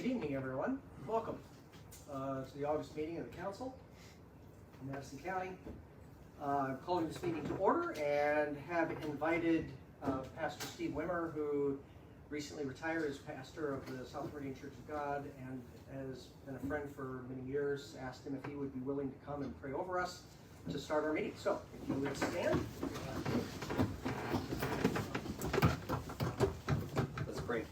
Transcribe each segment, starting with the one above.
Good evening, everyone. Welcome to the August meeting of the Council in Madison County. I'm calling this meeting to order and have invited Pastor Steve Wimmer, who recently retired as pastor of the South Meridian Church of God and has been a friend for many years. Asked him if he would be willing to come and pray over us to start our meeting. So, if you would stand. Let's pray.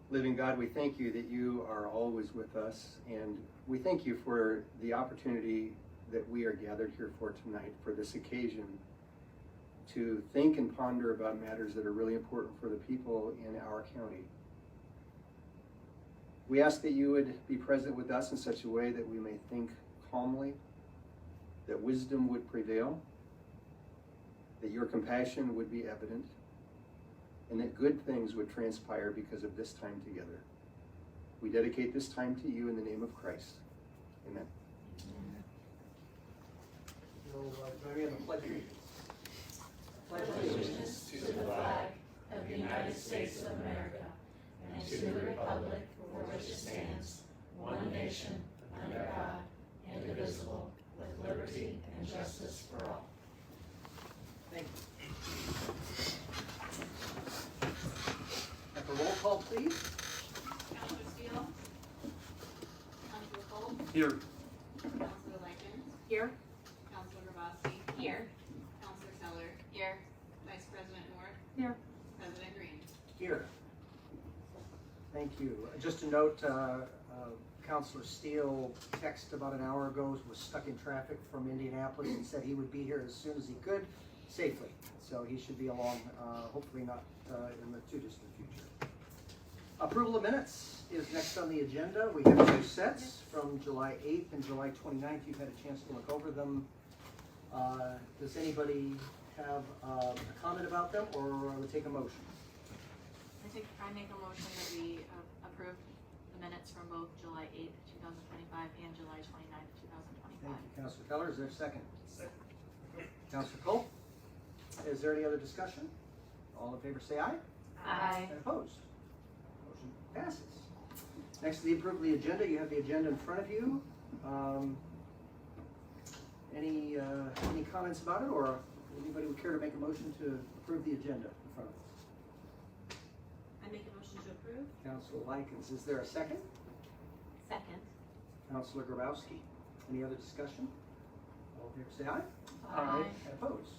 Living God, we thank you that you are always with us, and we thank you for the opportunity that we are gathered here for tonight, for this occasion, to think and ponder about matters that are really important for the people in our county. We ask that you would be present with us in such a way that we may think calmly, that wisdom would prevail, that your compassion would be evident, and that good things would transpire because of this time together. We dedicate this time to you in the name of Christ. Amen. You'll join me in the pledge of allegiance. Pledge allegiance to the flag of the United States of America and to the republic for which it stands, one nation, under God, indivisible, with liberty and justice for all. Thank you. Have a roll call, please. Counselor Steele? Counselor Cole? Here. Counselor Likens? Here. Counselor Grabowski? Here. Counselor Seller? Here. Vice President North? Here. President Green? Here. Thank you. Just a note, Counselor Steele texted about an hour ago, was stuck in traffic from Indianapolis and said he would be here as soon as he could, safely. So he should be along, hopefully not in the too distant future. Approval of minutes is next on the agenda. We have two sets from July 8th and July 29th. You've had a chance to look over them. Does anybody have a comment about them, or would take a motion? I make a motion that we approve the minutes from both July 8th, 2025 and July 29th, 2025. Thank you, Councilor Keller. Is there a second? Second. Councilor Cole? Is there any other discussion? All in favor say aye. Aye. And opposed? Motion passes. Next to the approval of the agenda, you have the agenda in front of you. Any comments about it, or anybody would care to make a motion to approve the agenda in front of us? I make a motion to approve. Councilor Likens, is there a second? Second. Councilor Grabowski, any other discussion? All in favor say aye. Aye. And opposed?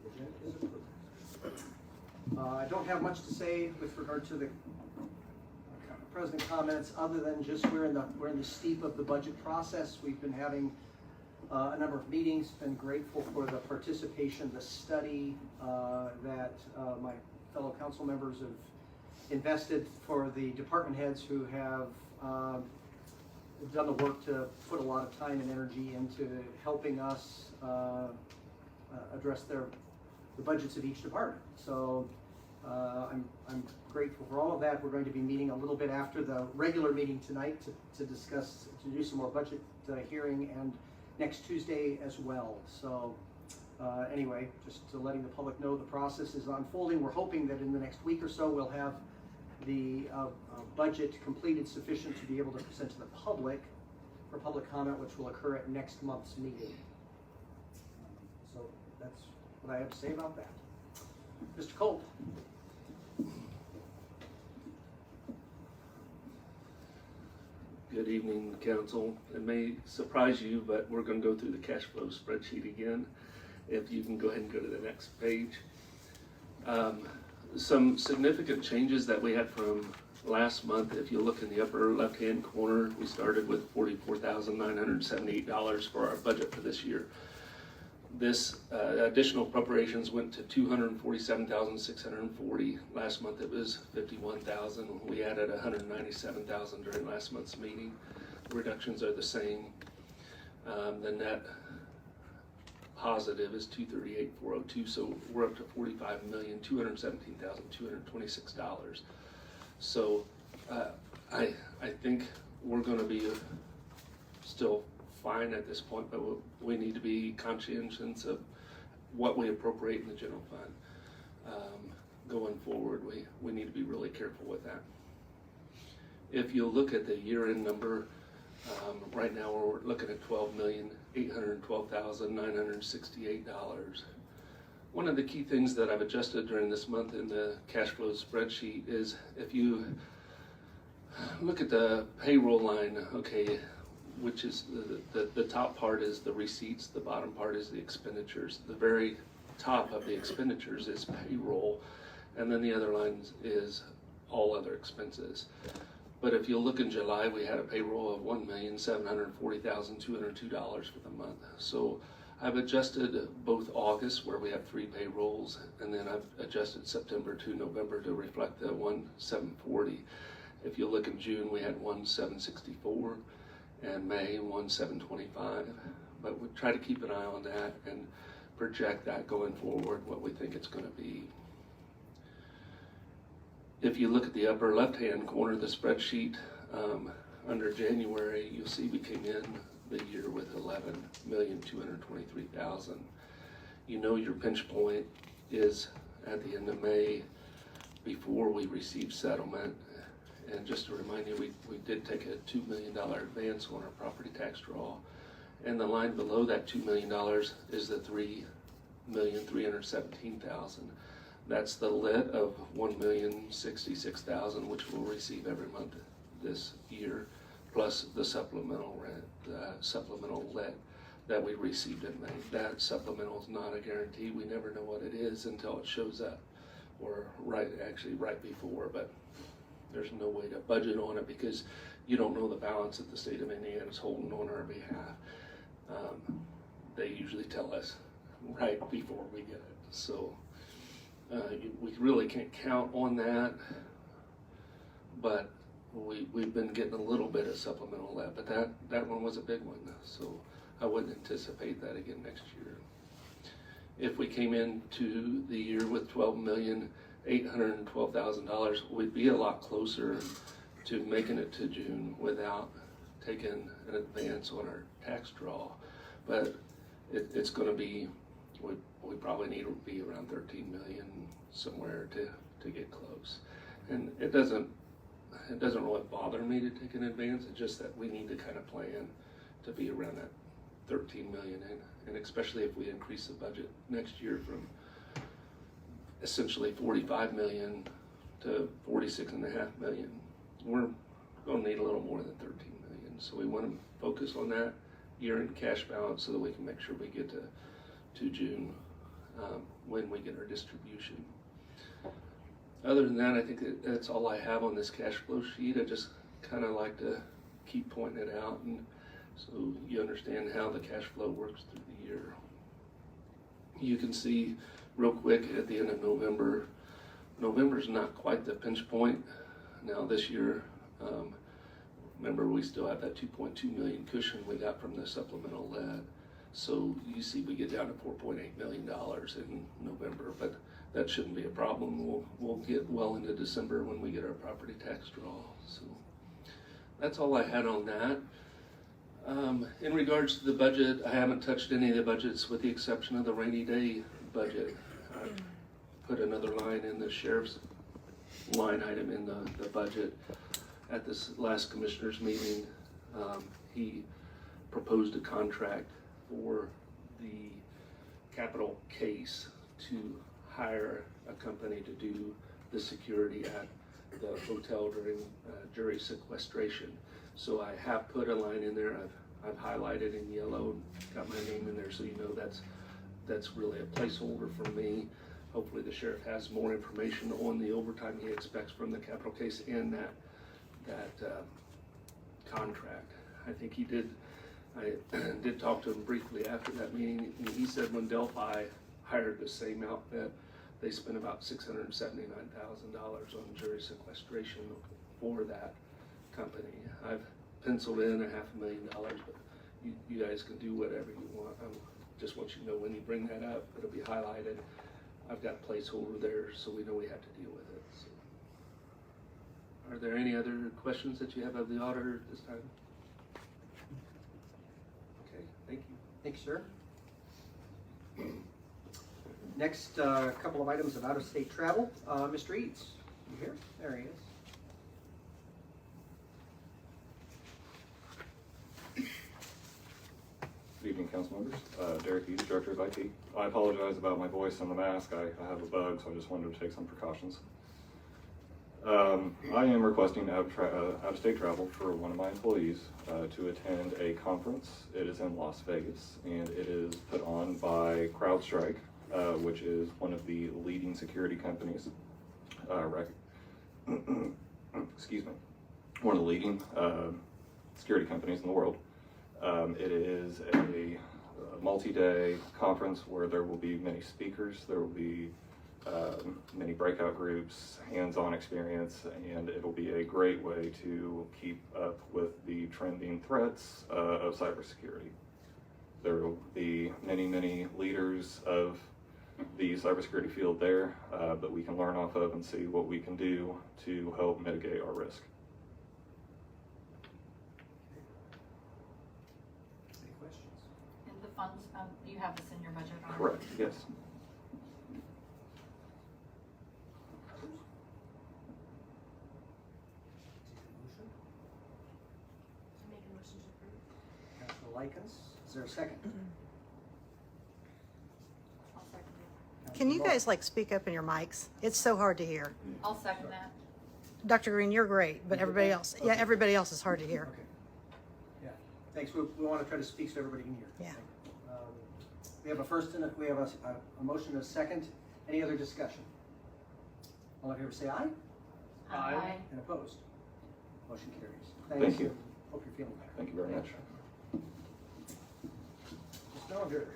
The agenda is approved. I don't have much to say with regard to the president comments, other than just we're in the steep of the budget process. We've been having a number of meetings. Been grateful for the participation, the study that my fellow council members have invested, for the department heads who have done the work to put a lot of time and energy into helping us address the budgets of each department. So I'm grateful for all of that. We're going to be meeting a little bit after the regular meeting tonight to do some more budget hearing, and next Tuesday as well. So anyway, just to letting the public know the process is unfolding. We're hoping that in the next week or so we'll have the budget completed sufficient to be able to present to the public for public comment, which will occur at next month's meeting. So that's what I have to say about that. Mr. Culp. Good evening, Council. It may surprise you, but we're going to go through the cash flow spreadsheet again. If you can go ahead and go to the next page. Some significant changes that we had from last month. If you look in the upper left-hand corner, we started with $44,978 for our budget for this year. This additional appropriations went to $247,640. Last month it was $51,000. We added $197,000 during last month's meeting. Reductions are the same. The net positive is $238,402, so we're up to $45,217,226. So I think we're going to be still fine at this point, but we need to be conscientious of what we appropriate in the general fund. going forward, we need to be really careful with that. If you look at the year-end number, right now we're looking at $12,812,968. One of the key things that I've adjusted during this month in the cash flow spreadsheet is if you look at the payroll line, okay, which is the top part is the receipts, the bottom part is the expenditures. The very top of the expenditures is payroll, and then the other lines is all other expenses. But if you look in July, we had a payroll of $1,740,202 for the month. So I've adjusted both August, where we have 3 payrolls, and then I've adjusted September to November to reflect the 1,740. If you look in June, we had 1,764, and May 1,725. But we try to keep an eye on that and project that going forward, what we think it's going to be. If you look at the upper left-hand corner of the spreadsheet, under January, you'll see we came in the year with $11,223,000. You know your pinch point is at the end of May before we receive settlement. And just to remind you, we did take a $2 million advance on our property tax draw. And the line below that $2 million is the $3,317,000. That's the lit of $1,066,000, which we'll receive every month this year, plus the supplemental rent, supplemental lit that we received in May. That supplemental is not a guarantee. We never know what it is until it shows up, or right before, but there's no way to budget on it because you don't know the balance that the state of Indiana is holding on our behalf. They usually tell us right before we get it. So we really can't count on that, but we've been getting a little bit of supplemental lit, but that one was a big one, so I wouldn't anticipate that again next year. If we came into the year with $12,812,000, we'd be a lot closer to making it to June without taking an advance on our tax draw. But it's going to be, we probably need to be around 13 million somewhere to get close. And it doesn't really bother me to take an advance. It's just that we need to kind of plan to be around that 13 million, and especially if we increase the budget next year from essentially 45 million to 46.5 million, we're going to need a little more than 13 million. So we want to focus on that year-end cash balance so that we can make sure we get to June when we get our distribution. Other than that, I think that's all I have on this cash flow sheet. I just kind of like to keep pointing it out, and so you understand how the cash flow works through the year. You can see real quick at the end of November. November's not quite the pinch point. Now this year, remember we still have that 2.2 million cushion we got from the supplemental lit. So you see we get down to $4.8 million in November, but that shouldn't be a problem. We'll get well into December when we get our property tax draw. So that's all I had on that. In regards to the budget, I haven't touched any of the budgets with the exception of the rainy day budget. I put another line in the sheriff's line item in the budget. At this last commissioners meeting, he proposed a contract for the capital case to hire a company to do the security at the hotel during jury sequestration. So I have put a line in there. I've highlighted in yellow and got my name in there, so you know that's really a placeholder for me. Hopefully the sheriff has more information on the overtime he expects from the capital case and that contract. I think he did. I did talk to him briefly after that meeting, and he said when Delphi hired the same outfit, they spent about $679,000 on jury sequestration for that company. I've penciled in $500,000, but you guys can do whatever you want. I just want you to know when you bring that up, it'll be highlighted. I've got a placeholder there so we know we have to deal with it. So. Are there any other questions that you have of the auditor at this time? Okay, thank you. Thanks, sir. Next, couple of items of out-of-state travel. Mr. Eads, you here? There he is. Good evening, council members. Derek Eads, Director of IT. I apologize about my voice and the mask. I have a bug, so I just wanted to take some precautions. I am requesting to have out-of-state travel for one of my employees to attend a conference. It is in Las Vegas, and it is put on by CrowdStrike, which is one of the leading security companies. Excuse me. One of the leading security companies in the world. It is a multi-day conference where there will be many speakers, there will be many breakout groups, hands-on experience, and it'll be a great way to keep up with the trending threats of cybersecurity. There will be many leaders of the cybersecurity field there that we can learn off of and see what we can do to help mitigate our risk. Any questions? And the funds, you have this in your budget already? Correct, yes. Motion? Make a motion to approve. Councilor Likens, is there a second? I'll second it. Can you guys like speak up in your mics? It's so hard to hear. I'll second that. Dr. Green, you're great, but everybody else, yeah, everybody else is hard to hear. Okay. Yeah, thanks. We want to try to speak so everybody can hear. Yeah. We have a first and we have a motion and a second. Any other discussion? All in favor say aye. Aye. And opposed? Motion carries. Thank you. Hope you're feeling better. Thank you very much. Ms. Miller.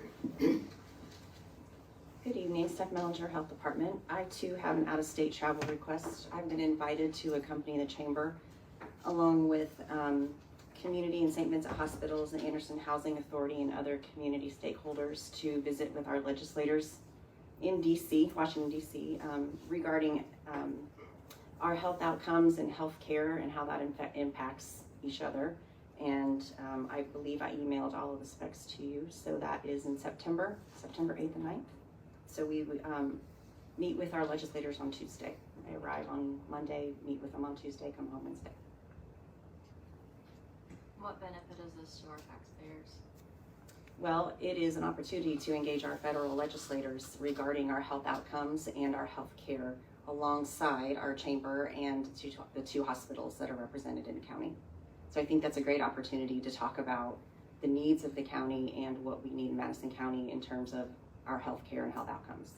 Good evening, Steph Mellinger, Health Department. I too have an out-of-state travel request. I've been invited to accompany the chamber along with community and St. Vincent Hospitals and Anderson Housing Authority and other community stakeholders to visit with our legislators in DC, Washington DC, regarding our health outcomes and health care and how that impacts each other. And I believe I emailed all of the specs to you. So that is in September 8th and 9th. So we would meet with our legislators on Tuesday. I arrive on Monday, meet with them on Tuesday, come home Wednesday. What benefit is this to our taxpayers? Well, it is an opportunity to engage our federal legislators regarding our health outcomes and our health care alongside our chamber and the two hospitals that are represented in the county. So I think that's a great opportunity to talk about the needs of the county and what we need in Madison County in terms of our health care and health outcomes.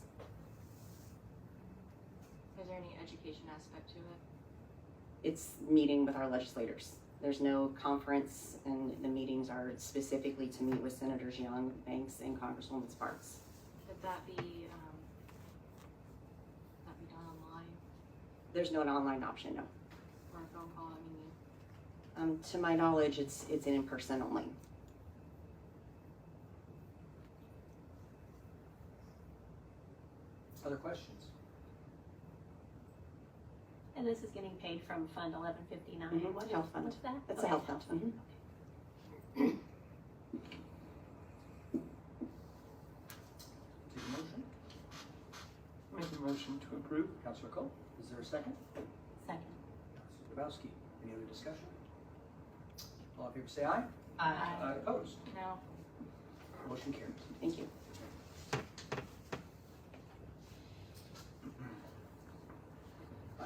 Is there any education aspect to it? It's meeting with our legislators. There's no conference, and the meetings are specifically to meet with Senators Young, Banks, and Congresswoman Sparks. Could that be done online There's no online option, no. or a phone call? To my knowledge, it's in person only. Other questions? And this is getting paid from Fund 1159. Mhm, What health is- fund. What's that? That's Okay, a health fund. Mhm. Take a motion. Make a motion to approve. Councilor Cole, is there a second? Second. Councilor Grabowski, any other discussion? All in favor say aye. Aye. Opposed? No. Motion carries. Thank you.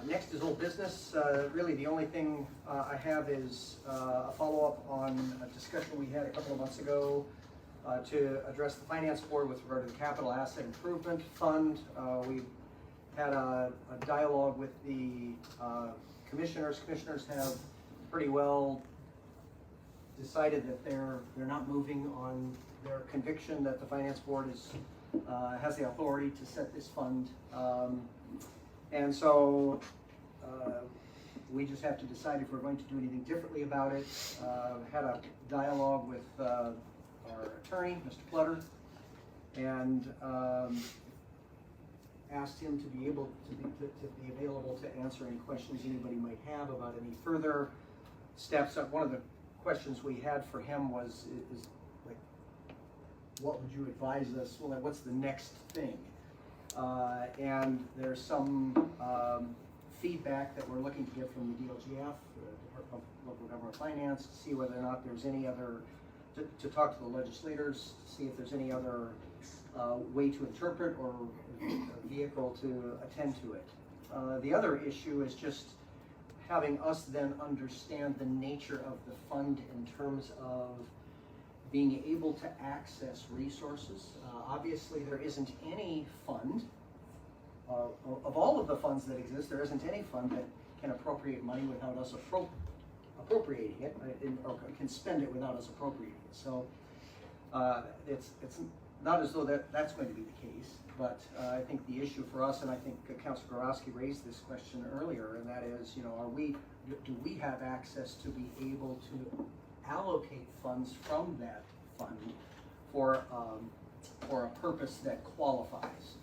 Next is old business. Really, the only thing I have is a follow-up on a discussion we had a couple of months ago to address the finance board with regard to the capital asset improvement fund. We had a dialogue with the commissioners. Commissioners have pretty well decided that they're not moving on their conviction that the finance board has the authority to set this fund. And so we just have to decide if we're going to do anything differently about it. Had a dialogue with our attorney, Mr. Clutter, and asked him to be able to be available to answer any questions anybody might have about any further steps. One of the questions we had for him was like, what would you advise us? Well, what's the next thing? And there's some feedback that we're looking to get from the DLGF, the Department of Local Government Finance, to see whether or not there's any other, to talk to the legislators, to see if there's any other way to interpret or a vehicle to attend to it. The other issue is just having us then understand the nature of the fund in terms of being able to access resources. Obviously, there isn't any fund, of all of the funds that exist, there isn't any fund that can appropriate money without us appropriating it, or can spend it without us appropriating it. So it's not as though that's going to be the case, but I think the issue for us, and I think Councilor Gorowski raised this question earlier, and that is, you know, do we have access to be able to allocate funds from that fund for a purpose that qualifies,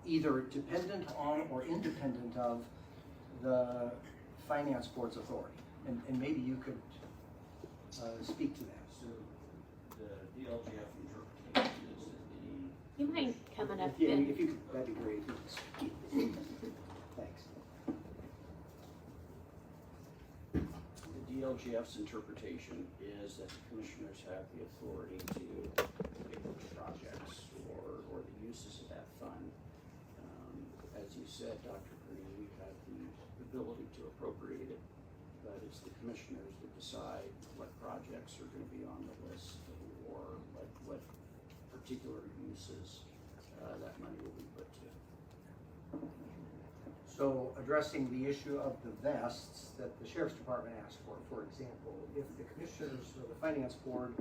either dependent on or independent of the Finance Board's authority? And maybe you could speak to that. So the DLGF interpretation is that You mind coming up Yeah, and if you could, that'd be great. If you could speak. Thanks. the DLGF's interpretation is that the commissioners have the authority to pay for projects or the uses of that fund. As you said, Dr. Green, we have the ability to appropriate it, but it's the commissioners that decide what projects are going to be on the list or what particular uses that money will be put to. So addressing the issue of the vests that the Sheriff's Department asked for example, if the commissioners or the Finance Board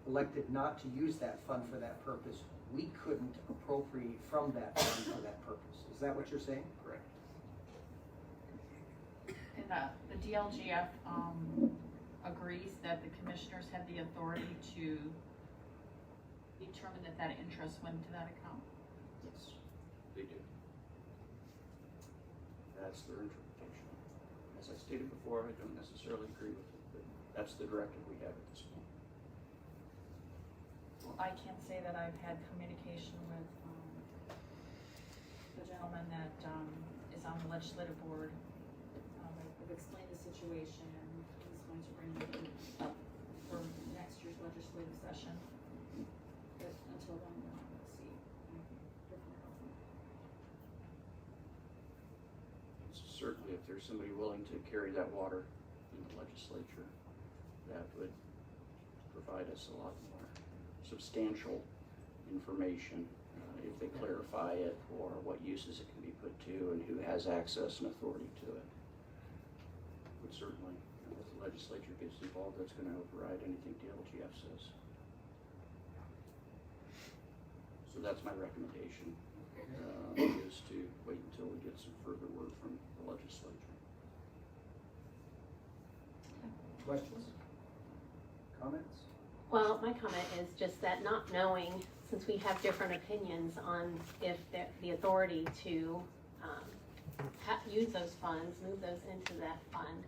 elected not to use that fund for that purpose, we couldn't appropriate from that fund for that purpose. Is that what you're saying? Correct. And the DLGF agrees that the commissioners have the authority to determine that interest went into that account. Yes, they do. That's their interpretation. As I stated before, I don't necessarily agree with it, but that's the directive we have at this point. Well, I can say that I've had communication with the gentleman that is on the legislative board. I've explained the situation and he's going to bring it up for next year's legislative session. But until then, we're not gonna see anything different about them. Certainly, if there's somebody willing to carry that water in the legislature, that would provide us a lot more substantial information if they clarify it, or what uses it can be put to, and who has access and authority to it. Would certainly, if the legislature gets involved, that's going to override anything DLGF says. So that's my recommendation, is to wait until we get some further word from the legislature. Questions? Comments? Well, my comment is just that not knowing, since we have different opinions on if the authority to use those funds, move those into that fund,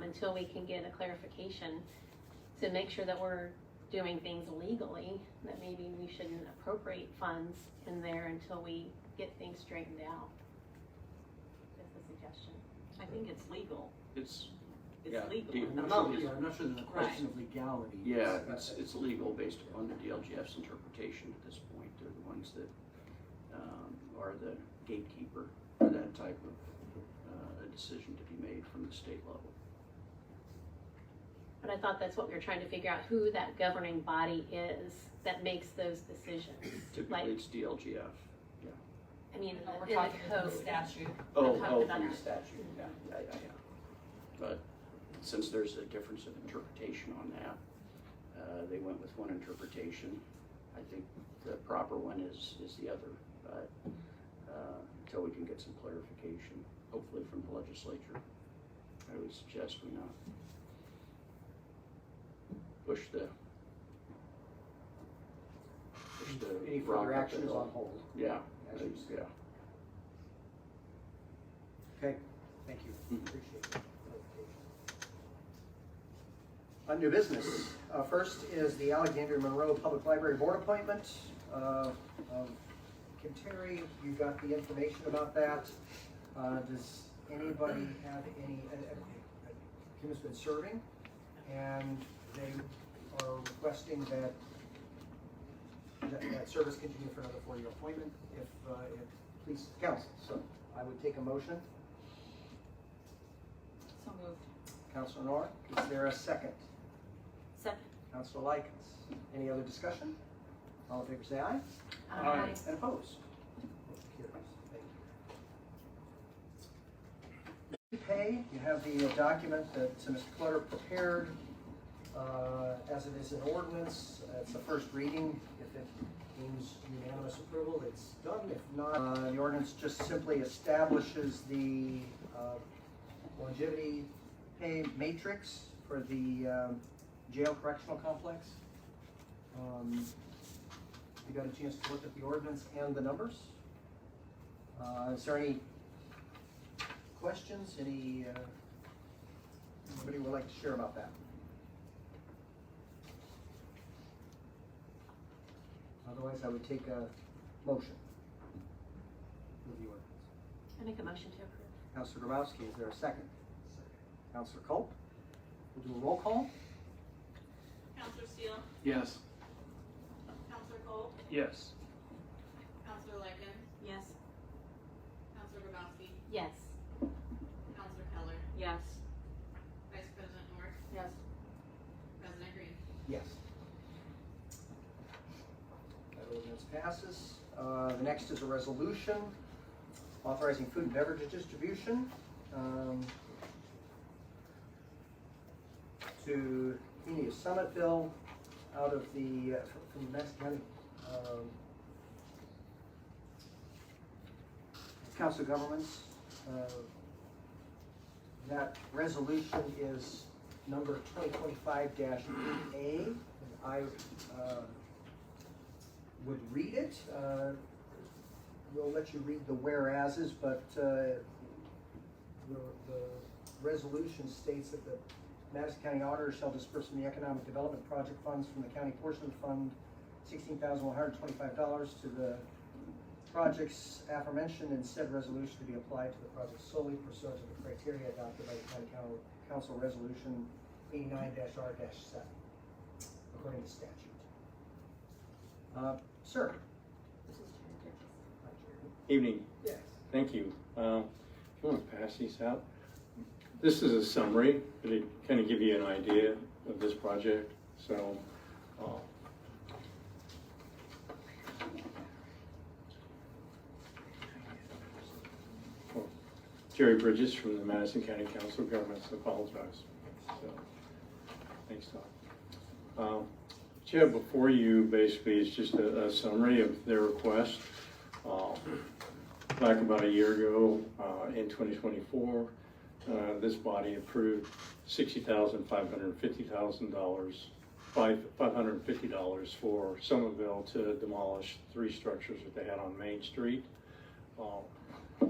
until we can get a clarification to make sure that we're doing things legally, that maybe we shouldn't appropriate funds in there until we get things straightened out. That's a suggestion. I think it's legal. It's It's legal. I'm not sure there's a question of legality. Yeah, it's legal based upon the DLGF's interpretation at this point. They're the ones that are the gatekeeper for that type of a decision to be made from the state level. But I thought that's what we were trying to figure out, who that governing body is that makes those decisions. Typically, it's DLGF. I mean, No, we're in the talking about the code. statute. Oh, talking about from the it. statute, yeah. But since there's a difference of interpretation on that, they went with one interpretation. I think the proper one is the other, but until we can get some clarification, hopefully from the legislature, I would suggest we not push the Any rock further up the action is hill. on hold. Yeah, As you said. yeah. Okay, thank you. Appreciate that clarification. On new business, first is the Alexandria Monroe Public Library Board appointment. Kim Terry, you got the information about that. Does anybody have any, Kim has been serving, and they are requesting that that service continue for another 4-year appointment if please council. So I would take a motion. So moved. Councilor Nora, is there a second? Second. Councilor Likens. Any other discussion? All in favor say aye. Aye. And opposed? Motion carries. Thank you. Pay, you have the document that Mr. Clutter prepared. As it is an ordinance, it's the first reading. If it means unanimous approval, it's done. If not, the ordinance just simply establishes the longevity pay matrix for the jail correctional complex. You got a chance to look at the ordinance and the numbers? Is there any questions? Anybody would like to share about that? Otherwise, I would take a motion with the ordinance. I make a motion to approve. Councilor Grabowski, is there a second? Councilor Culp? We'll do a roll call. Counselor Steele, Yes. Counselor Cole, Yes. Counselor Likens, Yes. Counselor Grabowski, Yes. Counselor Keller, Yes. Vice President North, Yes. President Green. Yes. That ordinance passes. The next is a resolution authorizing food and beverage distribution to community of Summitville out of the, from Madison County Council of Governments. That resolution is number 2025-8A, and I would read it. We'll let you read the whereases, but the resolution states that the Madison County Auditor shall disperse from the Economic Development Project funds from the county portion of the fund $16,125 to the projects aforementioned in said resolution to be applied to the project solely pursuant to the criteria adopted by the County Council Resolution 89-R-7, according to statute. Sir? This is Terry Bridges. Hi, Jerry. Evening, Yes. thank you. If you want to pass these out. This is a summary, but it kind of give you an idea of this project. So, Jerry Bridges from the Madison County Council of Governments, apologize. So, thanks, Tom. What you have before you basically is just a summary of their request. Back about a year ago, in 2024, this body approved $550 for Somerville to demolish 3 structures that they had on Main Street.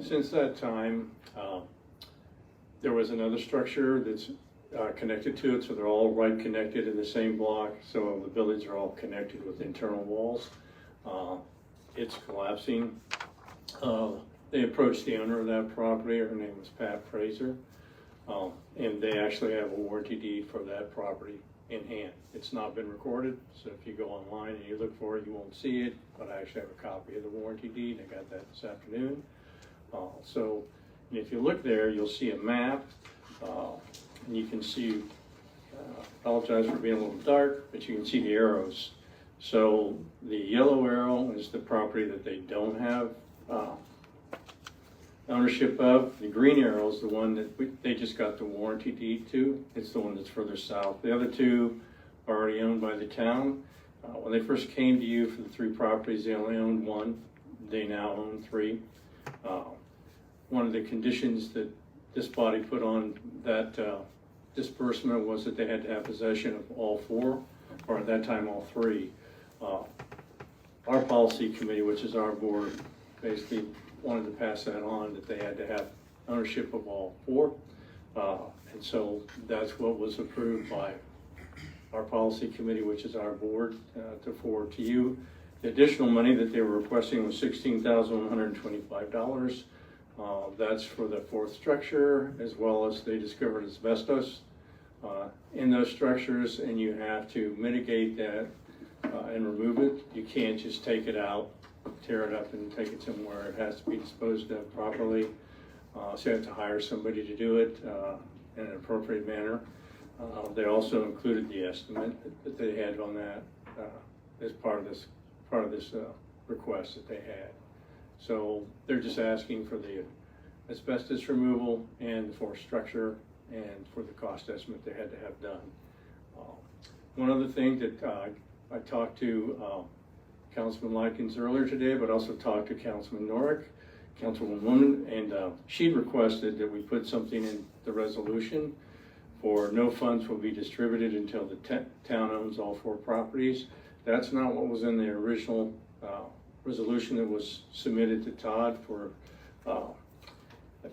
Since that time, there was another structure that's connected to it, so they're all right connected in the same block, so the buildings are all connected with internal walls. It's collapsing. They approached the owner of that property. Her name was Pat Fraser, and they actually have a warranty deed for that property in hand. It's not been recorded, so if you go online and you look for it, you won't see it, but I actually have a copy of the warranty deed. I got that this afternoon. So and if you look there, you'll see a map, and you can see, apologize for being a little dark, but you can see the arrows. So the yellow arrow is the property that they don't have ownership of. The green arrow is the one that they just got the warranty deed to. It's the one that's further south. The other 2 are already owned by the town. When they first came to you for the 3 properties, they only owned 1. They now own 3. One of the conditions that this body put on that disbursement was that they had to have possession of all 4, or at that time all 3. Our policy committee, which is our board, basically wanted to pass that on, that they had to have ownership of all 4. And so that's what was approved by our policy committee, which is our board, to forward to you. The additional money that they were requesting was $16,125. That's for the fourth structure, as well as they discovered asbestos in those structures, and you have to mitigate that and remove it. You can't just take it out, tear it up, and take it somewhere. It has to be disposed of properly. So you have to hire somebody to do it in an appropriate manner. They also included the estimate that they had on that as part of this request that they had. So they're just asking for the asbestos removal and the fourth structure, and for the cost estimate they had to have done. One other thing that I talked to Councilman Likens earlier today, but also talked to Councilman Norick, Councilwoman, and she'd requested that we put something in the resolution for no funds will be distributed until the town owns all 4 properties. That's not what was in the original resolution that was submitted to Todd for, I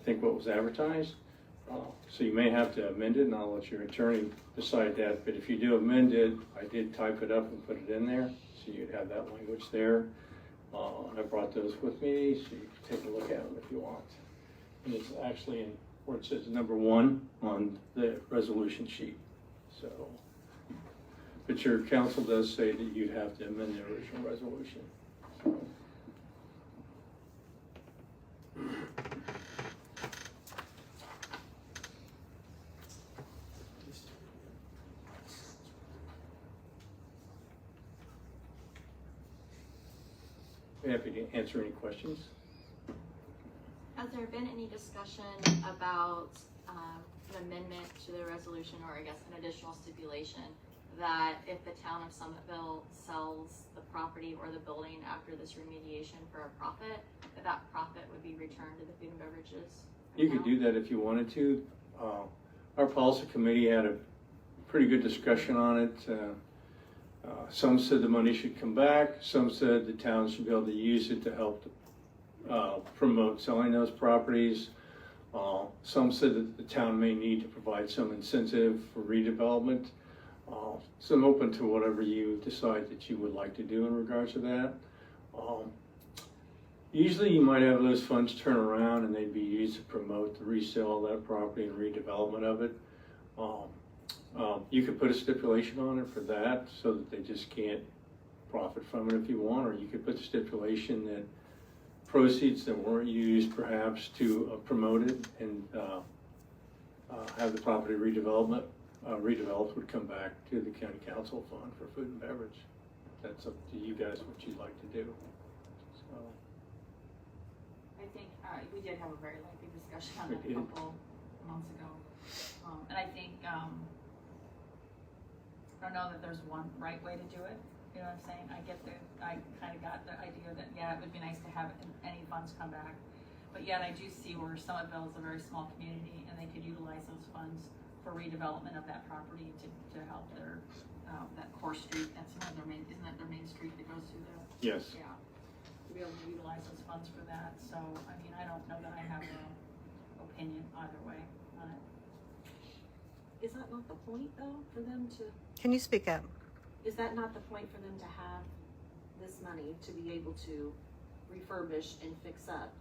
think, what was advertised. So you may have to amend it, and I'll let your attorney decide that. But if you do amend it, I did type it up and put it in there, so you'd have that language there. I brought those with me, so you can take a look at them if you want. And it's actually in where it says number 1 on the resolution sheet. So, but your council does say that you'd have to amend the original resolution. So. Happy to answer any questions. Has there been any discussion about an amendment to the resolution, or I guess an additional stipulation, that if the town of Summitville sells the property or the building after this remediation for a profit, that profit would be returned to the food and beverages You could account? do that if you wanted to. Our policy committee had a pretty good discussion on it. Some said the money should come back. Some said the town should be able to use it to help promote selling those properties. Some said that the town may need to provide some incentive for redevelopment. So I'm open to whatever you decide that you would like to do in regards to that. Usually you might have those funds turn around and they'd be used to promote the resale of that property and redevelopment of it. You could put a stipulation on it for that so that they just can't profit from it if you want, or you could put the stipulation that proceeds that weren't used perhaps to promote it and have the property redeveloped would come back to the county council fund for food and beverage. That's up to you guys what you'd like to do. So. I think, we did have a very lengthy discussion on that a couple months ago. And I think, I don't know that there's one right way to do it. You know what I'm saying? I kind of got the idea that, yeah, it would be nice to have any funds come back. But yet I do see where Summitville is a very small community and they could utilize those funds for redevelopment of that property to help their, that core street, that's one of their main, isn't that their main street that goes through there? Yes. Yeah, to be able to utilize those funds for that. So, I mean, I don't know that I have an opinion either way on it. Is that not the point, though, for them to, Can you speak up? is that not the point for them to have this money to be able to refurbish and fix up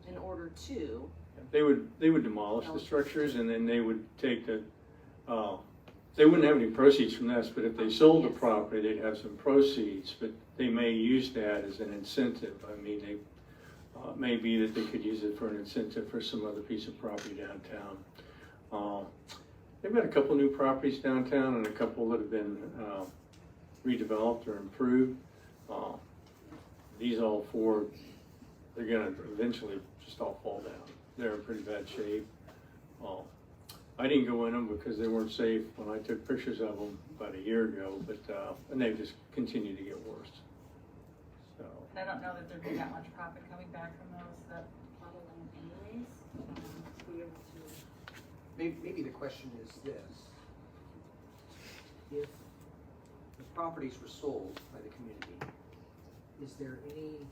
in order to? They would demolish the structures and then they would take the, they wouldn't have any proceeds from this, but if they sold the property, they'd have some proceeds, but they may use that as an incentive. I mean, they, may be that they could use it for an incentive for some other piece of property downtown. They've got a couple new properties downtown and a couple that have been redeveloped or improved. These all 4, they're gonna eventually just all fall down. They're in pretty bad shape. I didn't go in them because they weren't safe when I took pictures of them about a year ago, but and they've just continued to get worse. So. And I don't know that there'd be that much profit coming back from those that level land anyways. To be able to. Maybe the question is this: if the properties were sold by the community, is there any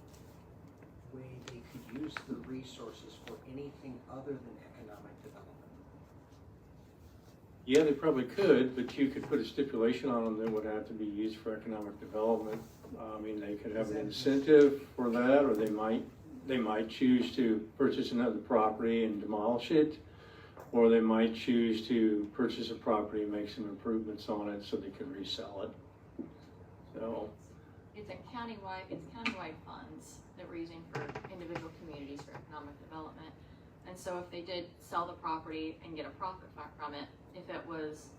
way they could use the resources for anything other than economic development? Yeah, they probably could, but you could put a stipulation on them that would have to be used for economic development. I mean, they could have an incentive for that, or they might choose to purchase another property and demolish it, or they might choose to purchase a property and make some improvements on it so they can resell it. So, It's countywide funds that we're using for individual communities for economic development. And so if they did sell the property and get a profit back from it, if it was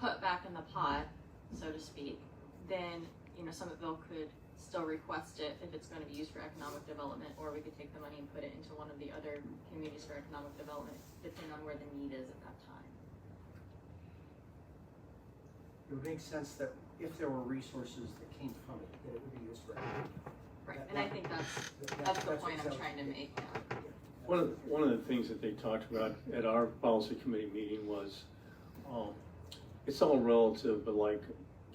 put back in the pot, so to speak, then, Summitville could still request it if it's gonna be used for economic development, or we could take the money and put it into one of the other communities for economic development, depending on where the need is at that time. It would make sense that if there were resources that came from it, that it would be used for. Right, and I think that's the point I'm trying to make now. one of the things that they talked about at our policy committee meeting was, it's all relative, but like,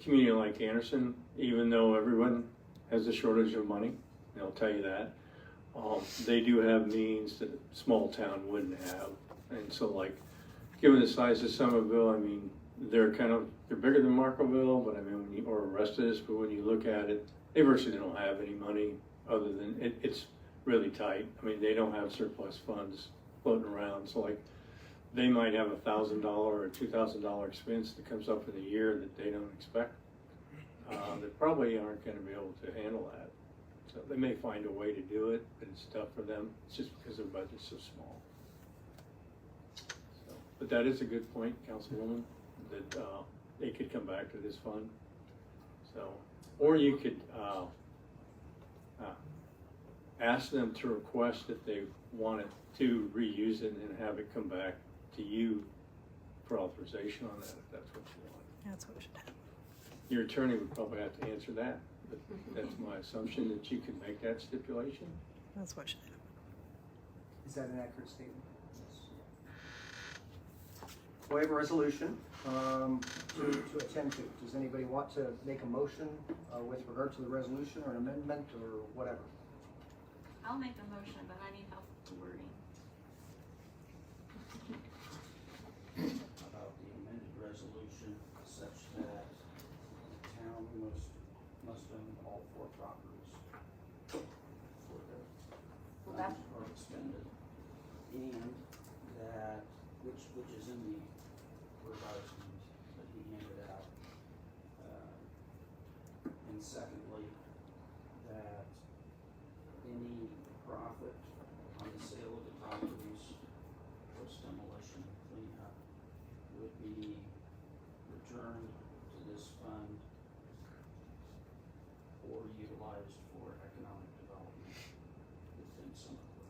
community like Anderson, even though everyone has a shortage of money, they'll tell you that, they do have means that a small town wouldn't have. And so like, given the size of Somerville, I mean, they're bigger than Markville, but I mean, or Restus, but when you look at it, they virtually don't have any money other than, it's really tight. I mean, they don't have surplus funds floating around, so like, they might have $1,000 or $2,000 expense that comes up in a year that they don't expect. They probably aren't gonna be able to handle that. So they may find a way to do it, but it's tough for them. It's just because their budget's so small. So, but that is a good point, Councilwoman, that they could come back to this fund. So, or you could ask them to request if they wanted to reuse it and have it come back to you for authorization on that, if that's what you want. That's what we should have. Your attorney would probably have to answer that, but that's my assumption, that you can make that stipulation. That's what should happen. Is that an accurate statement? We have a resolution to attend to. Does anybody want to make a motion with regard to the resolution or an amendment or whatever? I'll make a motion, but I need help with the wording. About the amended resolution such that the town must own all 4 properties for the Well, that- funds are expended, and that, which is in the revisement that he handed out. And secondly, that any profit on the sale of the properties, post demolition cleanup, would be returned to this fund or utilized for economic development within Somerville.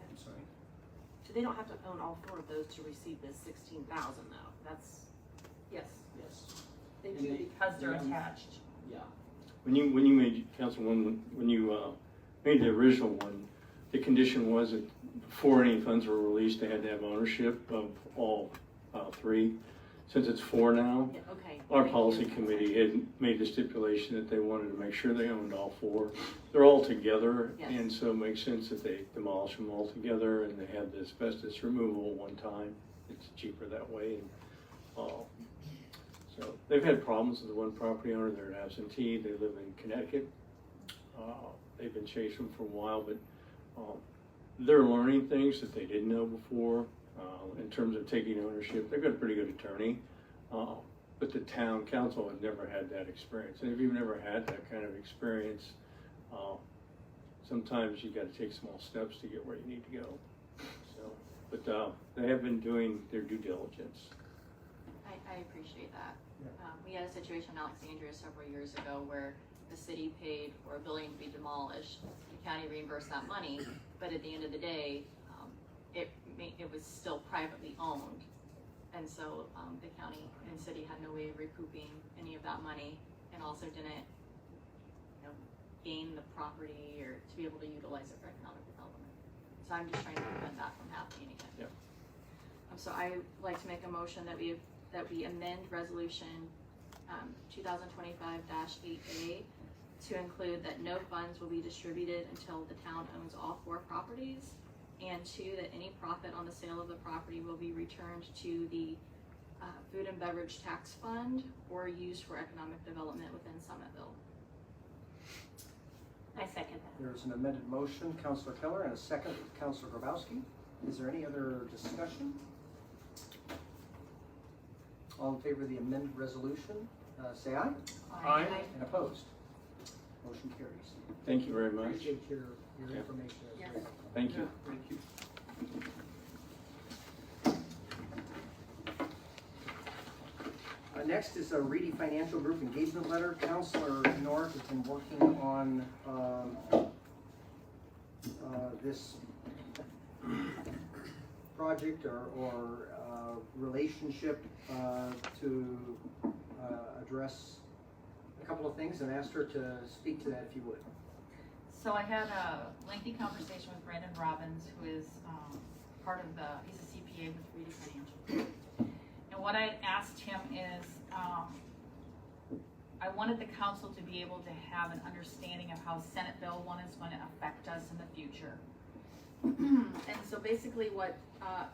I'm sorry? So they don't have to own all 4 of those to receive this 16,000 though, that's, yes, Yes. they And do they- because they're yeah. attached. Yeah. When you made, Councilwoman, when you made the original one, the condition was that before any funds were released, they had to have ownership of all 3. Since it's 4 now, Yeah, okay. our Thank policy you. committee had made the stipulation that they wanted to make sure they owned all 4. They're all together, Yes. and so it makes sense that they demolish them all together and they have the asbestos removal one time. It's cheaper that way. And, so they've had problems with the one property owner. They're an absentee. They live in Connecticut. They've been chasing them for a while, but they're learning things that they didn't know before in terms of taking ownership. They've got a pretty good attorney, but the town council has never had that experience. And if you've never had that kind of experience, sometimes you got to take small steps to get where you need to go. So, but they have been doing their due diligence. I appreciate that. Yeah. We had a situation in Alexandria several years ago where the city paid for a building to be demolished. The county reimbursed that money, but at the end of the day, it was still privately owned. And so the county and city had no way of recouping any of that money, and also didn't, gain the property or to be able to utilize it for economic development. So I'm just trying to prevent that from happening again. Yep. So I would like to make a motion that we amend resolution 2025-8A to include that no funds will be distributed until the town owns all 4 properties, And two, that any profit on the sale of the property will be returned to the food and beverage tax fund or used for economic development within Summitville. I second that. There's an amended motion, Counselor Keller, and a second, Counselor Grabowski. Is there any other discussion? All in favor of the amended resolution, say aye. Aye. And opposed? Motion carries. Thank you very much. Appreciate your Yeah. information. That's Yes. great. Thank you. Thank you. Next is a Reedy Financial Group engagement letter. Counselor North has been working on this project or relationship to address a couple of things, and asked her to speak to that if you would. So I had a lengthy conversation with Brandon Robbins, who is part of he's a CPA with Reedy Financial. And what I asked him is, I wanted the council to be able to have an understanding of how Senate Bill 1 is going to affect us in the future. And so basically what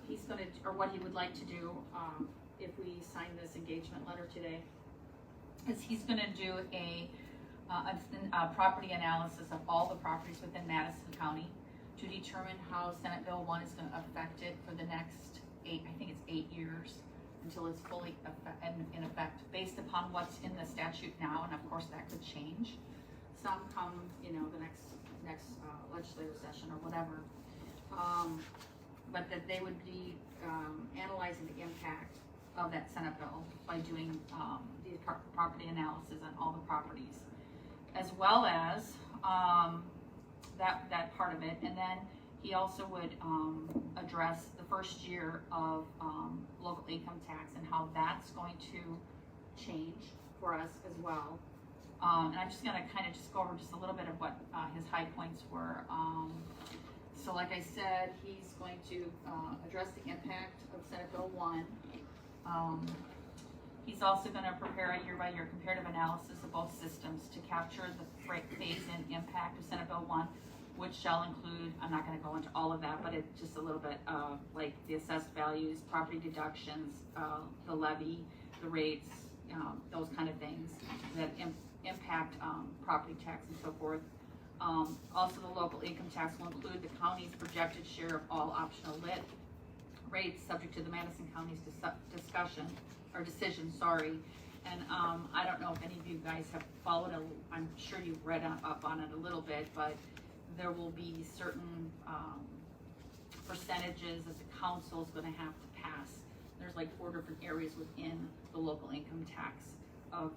he's going to, or what he would like to do, if we sign this engagement letter today, is he's going to do a property analysis of all the properties within Madison County to determine how Senate Bill 1 is going to affect it for the next 8 years until it's fully in effect, based upon what's in the statute now, and of course that could change. Some come, the next legislative session or whatever. But that they would be analyzing the impact of that Senate bill by doing the property analysis on all the properties, as well as that part of it. And then he also would address the first year of local income tax and how that's going to change for us as well. And I'm just going to kind of just go over just a little bit of what his high points were. So like I said, he's going to address the impact of Senate Bill 1. He's also going to prepare a year-by-year comparative analysis of both systems to capture the phase-in impact of Senate Bill 1, which shall include, I'm not going to go into all of that, but it's just a little bit like the assessed values, property deductions, the levy, the rates, those kind of things that impact property tax and so forth. Also, the local income tax will include the county's projected share of all optional lit rates subject to the Madison County's decision, And I don't know if any of you guys have followed, I'm sure you've read up on it a little bit, but there will be certain percentages that the council is going to have to pass. There's like 4 different areas within the local income tax of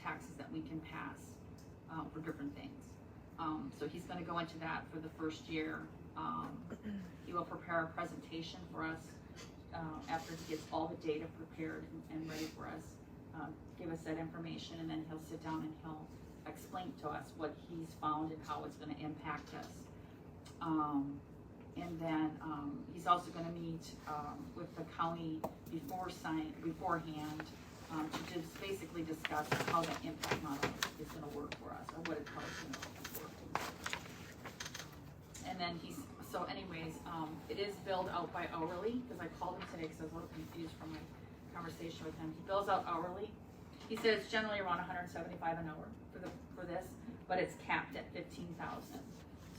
taxes that we can pass for different things. So he's going to go into that for the first year. He will prepare a presentation for us after he gets all the data prepared and ready for us. Give us that information, and then he'll sit down and he'll explain to us what he's found and how it's going to impact us. And then he's also going to meet with the county beforehand to just basically discuss how the impact model is going to work for us, or what it's going to work. And then it is billed out by hourly, because I called him today because I was a little confused from my conversation with him. He bills out hourly. He says it's generally around $175 an hour for this, but it's capped at $15,000.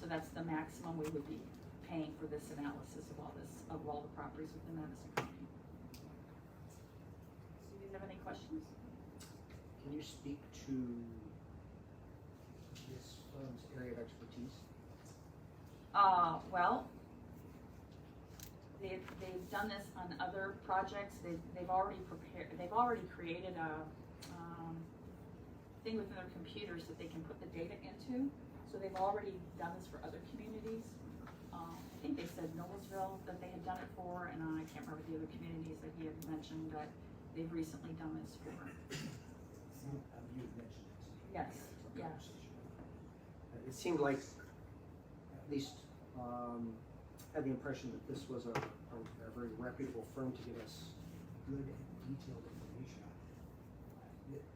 So that's the maximum we would be paying for this analysis of all the properties within Madison County. So do you have any questions? Can you speak to this firm's area of expertise? Well, they've done this on other projects. They've already created a thing within their computers that they can put the data into. So they've already done this for other communities. I think they said Noblesville that they had done it for, and I can't remember the other communities that he had mentioned that they've recently done this for. You mentioned it. Yes, yeah. It seemed like, at least, had the impression that this was a very reputable firm to give us good and detailed information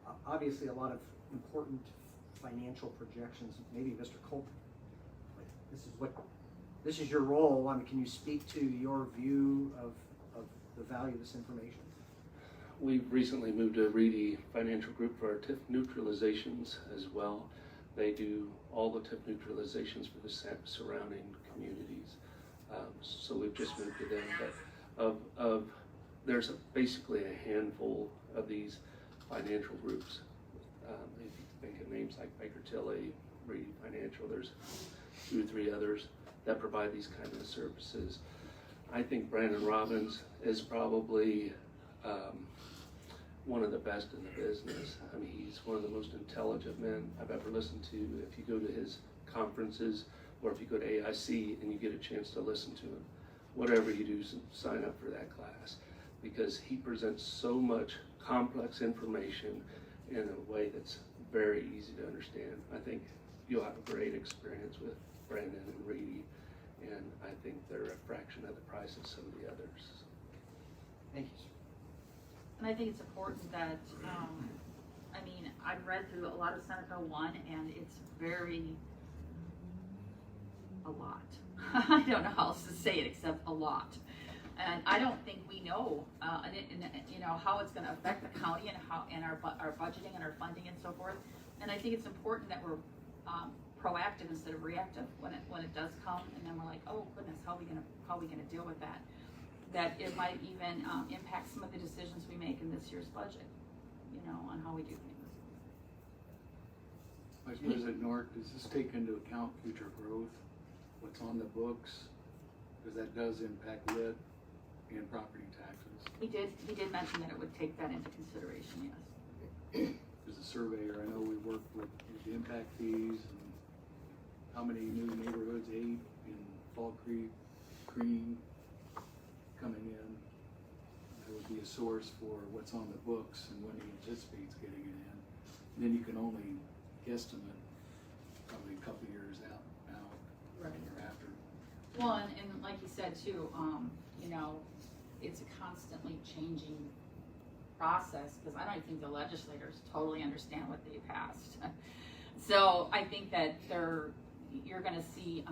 on. Obviously, a lot of important financial projections. Maybe Mr. Culp, like, this this is your role. I mean, can you speak to your view of the value of this information? We've recently moved to Reedy Financial Group for our TIF neutralizations as well. They do all the TIF neutralizations for the surrounding communities. So we've just moved to them, but there's basically a handful of these financial groups. If you think of names like Baker Tilly, Reedy Financial, there's 2 or 3 others that provide these kind of services. I think Brandon Robbins is probably one of the best in the business. I mean, he's one of the most intelligent men I've ever listened to. If you go to his conferences, or if you go to AIC and you get a chance to listen to him, whatever you do, sign up for that class, because he presents so much complex information in a way that's very easy to understand. I think you'll have a great experience with Brandon and Reedy, and I think they're a fraction of the price of some of the others. Thank you, sir. And I think it's important that, I mean, I've read through a lot of Senate Bill 1 and it's a lot. I don't know how else to say it except a lot. And I don't think we know, you know, how it's gonna affect the county and our budgeting and our funding and so forth. And I think it's important that we're proactive instead of reactive when it does come, and then we're like, oh goodness, how are we gonna deal with that? That it might even impact some of the decisions we make in this year's budget, you know, on how we do things. Vice President Nort, does this take into account future growth, what's on the books? Because that does impact lit and property taxes. He did mention that it would take that into consideration, yes. As a surveyor, I know we work with the impact fees and how many new neighborhoods, 8 in Fall Creek, Cream, coming in. That would be a source for what's on the books and when he anticipates getting it in. And then you can only guesstimate probably a couple years out Right. or after. Well, and like you said too, you know, it's a constantly changing process, because I don't think the legislators totally understand what they passed. So I think that you're gonna see,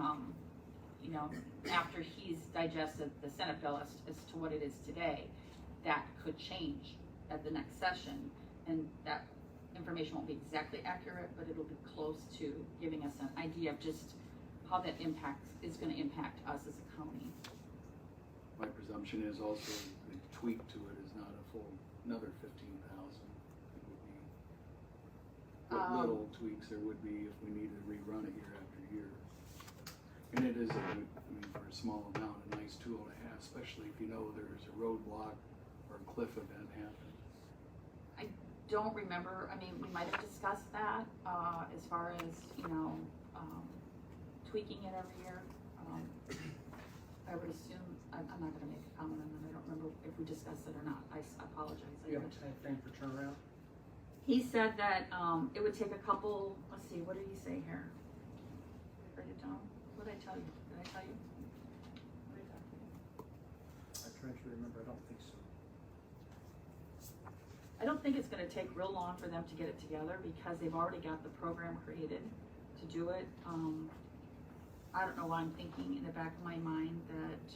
you know, after he's digested the Senate bill as to what it is today, that could change at the next session, and that information won't be exactly accurate, but it'll be close to giving us an idea of just how that is gonna impact us as a county. My presumption is also the tweak to it is not a full, another 15,000. It would be what little tweaks there would be if we needed to rerun it year after year. And it is, I mean, for a small amount, a nice tool to have, especially if you know there's a roadblock or a cliff event happening. I don't remember, I mean, we might have discussed that, as far as, you know, tweaking it every year. I would assume, I'm not gonna make a comment on that, I don't remember if we discussed it or not, I apologize. Do you have a time frame for turnaround? He said that, it would take a couple, let's see, what did he say here? Write it down, what did I tell you? Did I tell you? What did I tell you? I'm trying to remember, I don't think so. I don't think it's gonna take real long for them to get it together, because they've already got the program created to do it. I don't know why I'm thinking in the back of my mind that,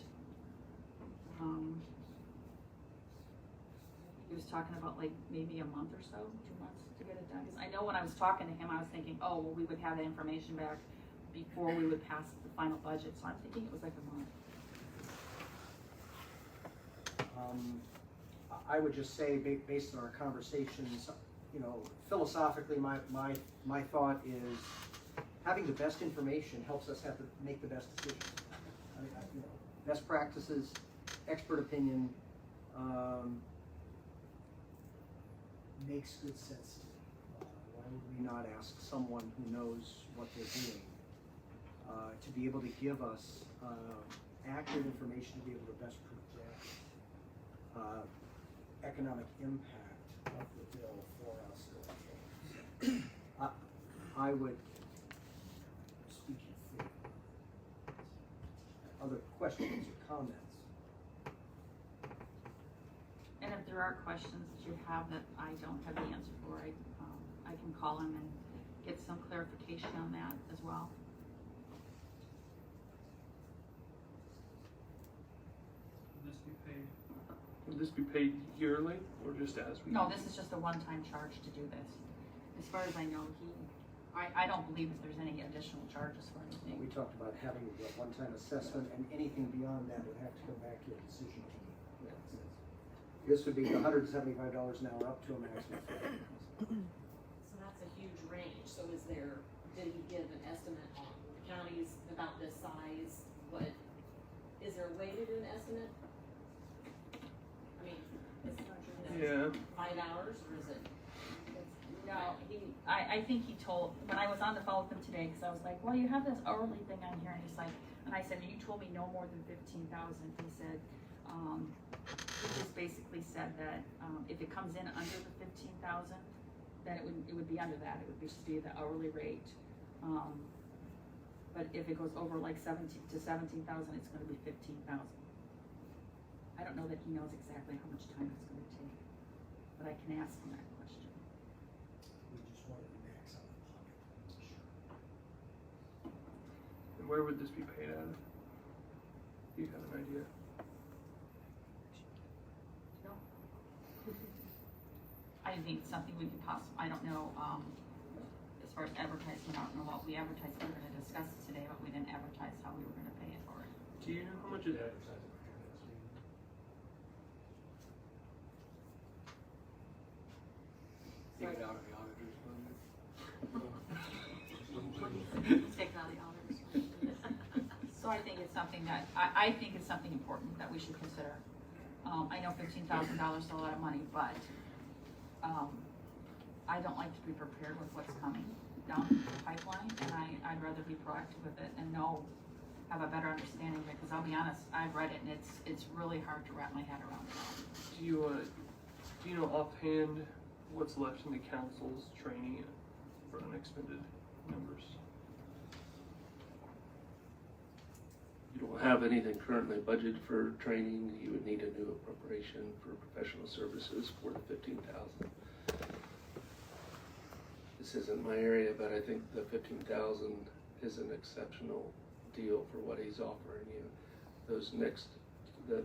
he was talking about like maybe a month or so, 2 months to get it done. Cause I know when I was talking to him, I was thinking, oh, well, we would have that information back before we would pass the final budget. So I'm thinking it was like a month. I would just say, based on our conversations, you know, philosophically, my thought is having the best information helps us make the best decisions. I mean, you know, best practices, expert opinion, makes good sense to me. Why would we not ask someone who knows what they're doing to be able to give us accurate information to be able to best project economic impact of the bill for us going forward. I would speak in favor. Other questions or comments? And if there are questions that you have that I don't have the answer for, I can call him and get some clarification on that as well. be paid? Would this be paid yearly or just as we? No, this is just a one-time charge to do this. As far as I know, I don't believe that there's any additional charges for anything. We talked about having a one-time assessment, and anything beyond that would have to come back to a decision making. This would be $175 an hour up to a maximum of $50,000. So that's a huge range, so did he give an estimate on the counties about this size? Is there a way to do an estimate? I mean, is it 5 hours, or is it? No, I think he told, when I was on the phone with him today, because I was like, well, you have this hourly thing on here, and he's like, and I said, you told me no more than 15,000. He said, he just basically said that, if it comes in under the 15,000, then it would be under that, it would just be the hourly rate. But if it goes over like 17,000, it's gonna be 15,000. I don't know that he knows exactly how much time it's gonna take, but I can ask him that question. We just wanted to max out the pocket. And where would this be paid out of? Do you have an idea? No. I think it's something we could I don't know, as far as advertisement, I don't know what we advertised, we were gonna discuss it today, but we didn't advertise how we were gonna pay it for it. Do you know how much it is? Take it out of the auditor's budget. Take it out of the auditors. So I think it's something that, I think it's something important that we should consider. I know $15,000 is a lot of money, but, I don't like to be prepared with what's coming down the pipeline, and I'd rather be proactive with it and have a better understanding of it, because I'll be honest, I've read it and it's really hard to wrap my head around it. Do you know offhand what's left in the council's training for unexpended numbers? You don't have anything currently budgeted for training. You would need a new appropriation for professional services for the 15,000. This isn't my area, but I think the 15,000 is an exceptional deal for what he's offering you.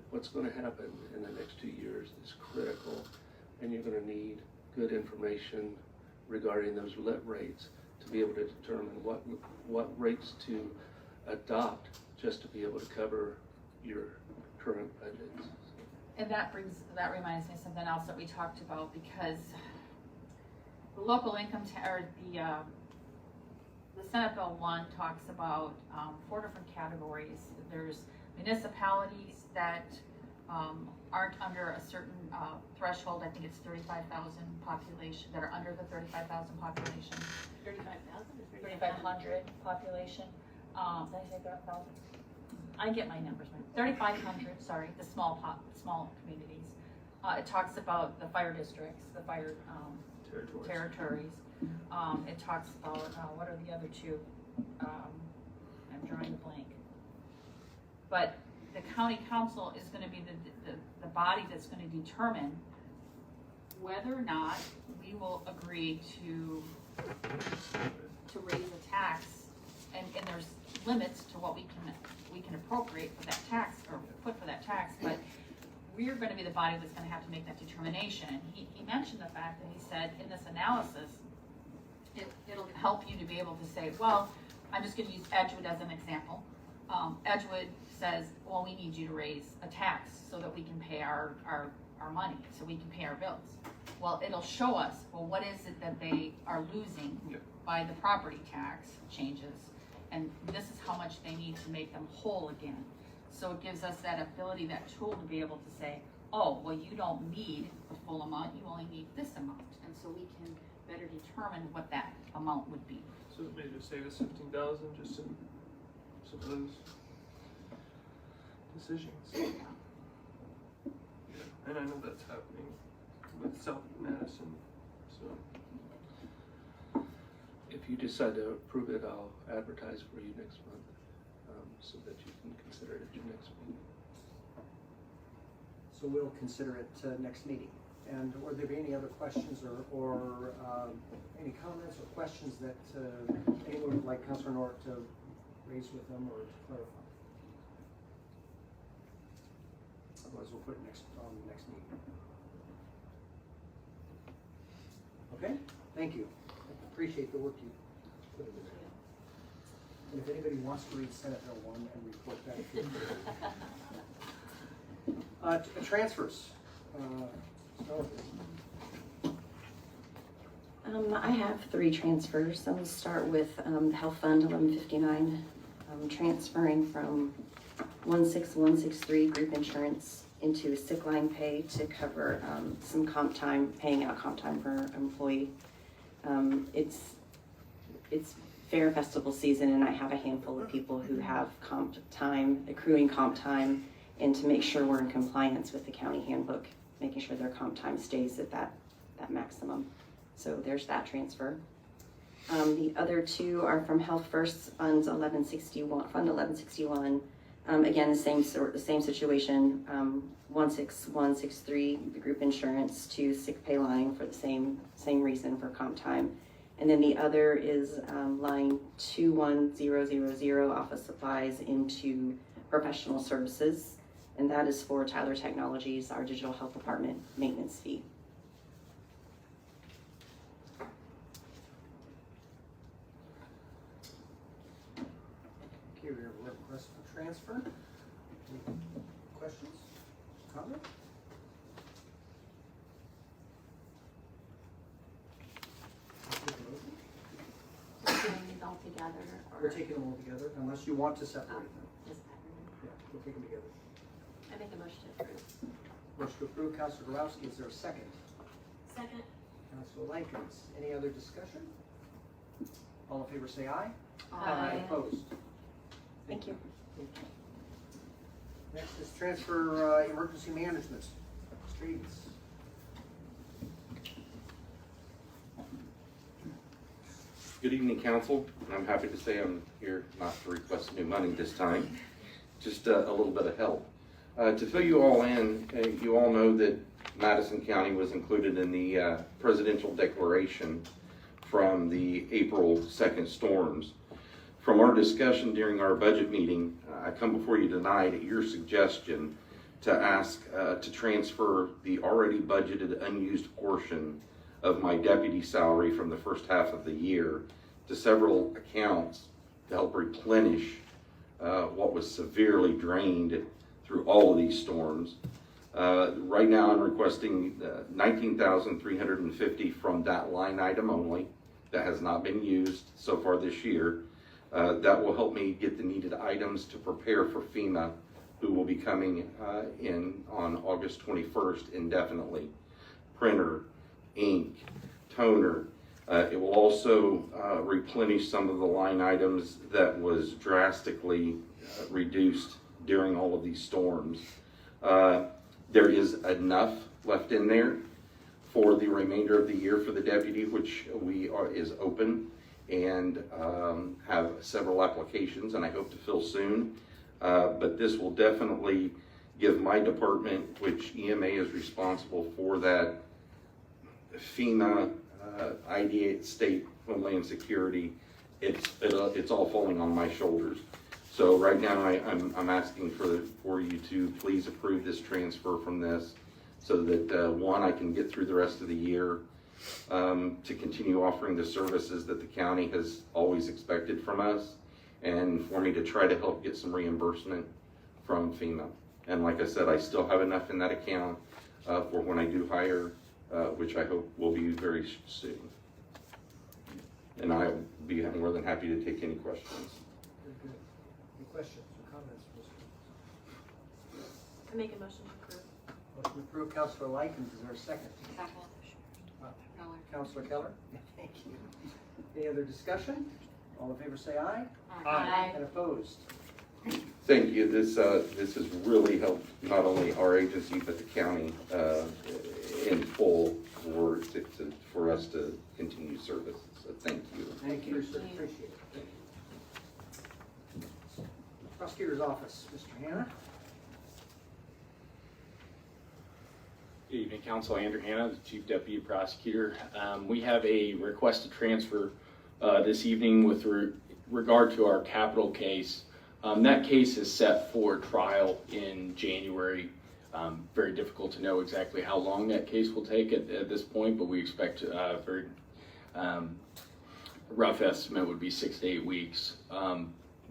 What's going to happen in the next 2 years is critical, and you're going to need good information regarding those lit rates to be able to determine what rates to adopt just to be able to cover your current budgets. And that reminds me of something else that we talked about, because the local income, the Senate Bill 1 talks about 4 different categories. There's municipalities that aren't under a certain threshold. I think it's 35,000 population, that are under the 35,000 population. 3,500 population. Did I say 5,000? I get my numbers right. 3,500, sorry, the small communities. It talks about the fire districts, the fire territories. It talks about, what are the other two? I'm drawing a blank. But the county council is gonna be the body that's gonna determine whether or not we will agree to raise a tax, and there's limits to what we can appropriate for that tax, or put for that tax, but we're gonna be the body that's gonna have to make that determination. He mentioned the fact that he said in this analysis, it'll help you to be able to say, well, I'm just gonna use Edgewood as an example. Edgewood says, well, we need you to raise a tax so that we can pay our money, so we can pay our bills. Well, it'll show us, well, what is it that they are losing by the property tax changes, and this is how much they need to make them whole again. So it gives us that ability, that tool to be able to say, oh, well, you don't need the full amount, you only need this amount. And so we can better determine what that amount would be. So maybe just save us 15,000 just in some of those decisions. Yeah, and I know that's happening with South Madison, so. If you decide to approve it, I'll advertise for you next month, so that you can consider it at your next meeting. So we'll consider it next meeting. And would there be any other questions or any comments or questions that anyone would like Councilor Nort to raise with them or to clarify? Otherwise, we'll put it on the next meeting. Okay, thank you. I appreciate the work you put into that. And if anybody wants to read Senate Bill 1 and report back, feel free. Transfers. Start with this. I have 3 transfers. I'm going to start with the Health Fund 1159, transferring from 16163 group insurance into sick line pay to cover some comp time, paying out comp time for employee. It's fair festival season, and I have a handful of people who have comp time, accruing comp time, and to make sure we're in compliance with the county handbook, making sure their comp time stays at that maximum. So there's that transfer. The other 2 are from Health First Funds 1161, Fund 1161. Again, the same situation. 16163, the group insurance, to sick pay line for the same reason for comp time. And then the other is line 21000, office supplies, into professional services, and that is for Tyler Technologies, our digital health department maintenance fee. Okay, we have a request for transfer. Any questions? Comments? Doing these all together, or? We're taking them all together, unless you want to separate them. Just Yeah, we'll take them together. I make a motion to approve. Motion to approve, Counselor Borowski, is there a second? Second. Counselor Likens, any other discussion? All in favor say aye. Aye. Opposed? Thank you. Next is transfer emergency management. Streets. Good evening, council. I'm happy to say I'm here not to request new money this time, just a little bit of help. To fill you all in, you all know that Madison County was included in the presidential declaration from the April 2nd storms. From our discussion during our budget meeting, I come before you tonight at your suggestion to ask to transfer the already budgeted unused portion of my deputy salary from the first half of the year to several accounts to help replenish what was severely drained through all of these storms. Right now I'm requesting $19,350 from that line item only that has not been used so far this year. That will help me get the needed items to prepare for FEMA, who will be coming in on August 21st indefinitely. Printer, ink, toner. It will also replenish some of the line items that was drastically reduced during all of these storms. There is enough left in there for the remainder of the year for the deputy, which is open and have several applications, and I hope to fill soon. But this will definitely give my department, which EMA is responsible for that, FEMA, ID, State Homeland Security, it's all falling on my shoulders. So right now I'm asking for you to please approve this transfer from this, so that one, I can get through the rest of the year to continue offering the services that the county has always expected from us, and for me to try to help get some reimbursement from FEMA. And like I said, I still have enough in that account for when I do hire, which I hope will be very soon. And I'll be more than happy to take any questions. Very good. Any questions or comments? I make a motion to approve. Motion to approve, Counselor Likens, is there a second? Second. Counselor Keller? Thank you. Any other discussion? All in favor say aye. Aye. And opposed? Thank you. This has really helped not only our agency but the county in full for us to continue services. So thank you. Thank you, sir. Appreciate it. Prosecutor's Office, Mr. Hanna. Good evening, Council. Andrew Hanna, the Chief Deputy Prosecutor. We have a request to transfer this evening with regard to our capital case. That case is set for trial in January Very difficult to know exactly how long that case will take at this point, but we expect very rough estimate would be 6 to 8 weeks.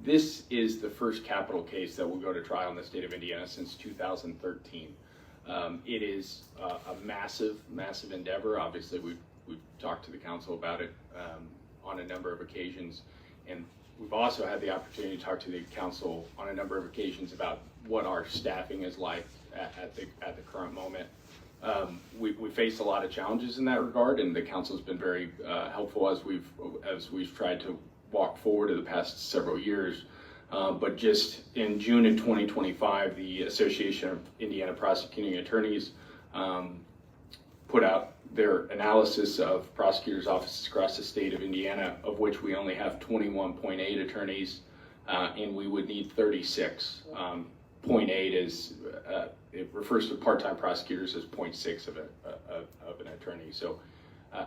This is the first capital case that will go to trial in the state of Indiana since 2013. It is a massive endeavor. Obviously, we've talked to the council about it on a number of occasions, and we've also had the opportunity to talk to the council on a number of occasions about what our staffing is like at the current moment. We face a lot of challenges in that regard, and the council's been very helpful as we've tried to walk forward in the past several years. But just in June of 2025, the Association of Indiana Prosecuting Attorneys put out their analysis of prosecutors' offices across the state of Indiana, of which we only have 21.8 attorneys, and we would need 36. 0.8 is, it refers to part-time prosecutors as 0.6 of an attorney. So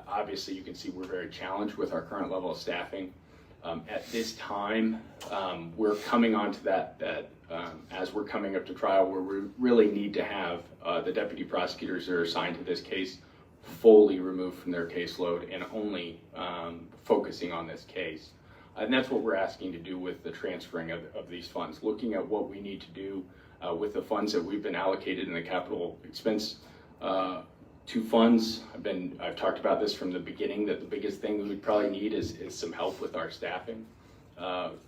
obviously you can see we're very challenged with our current level of staffing. At this time, we're coming onto that as we're coming up to trial, where we really need to have the deputy prosecutors that are assigned to this case fully removed from their caseload and only focusing on this case. And that's what we're asking to do with the transferring of these funds, looking at what we need to do with the funds that we've been allocated in the capital expense to funds. I've talked about this from the beginning, that the biggest thing we would probably need is some help with our staffing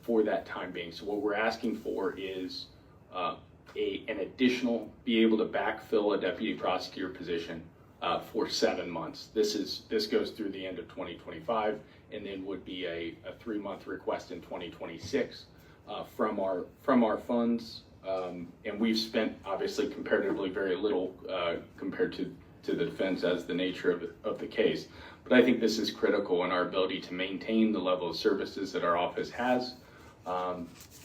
for that time being. So what we're asking for is an additional, be able to backfill a deputy prosecutor position for 7 months. This goes through the end of 2025, and then would be a 3-month request in 2026 from our funds. And we've spent obviously comparatively very little compared to the defense as the nature of the case. But I think this is critical in our ability to maintain the level of services that our office has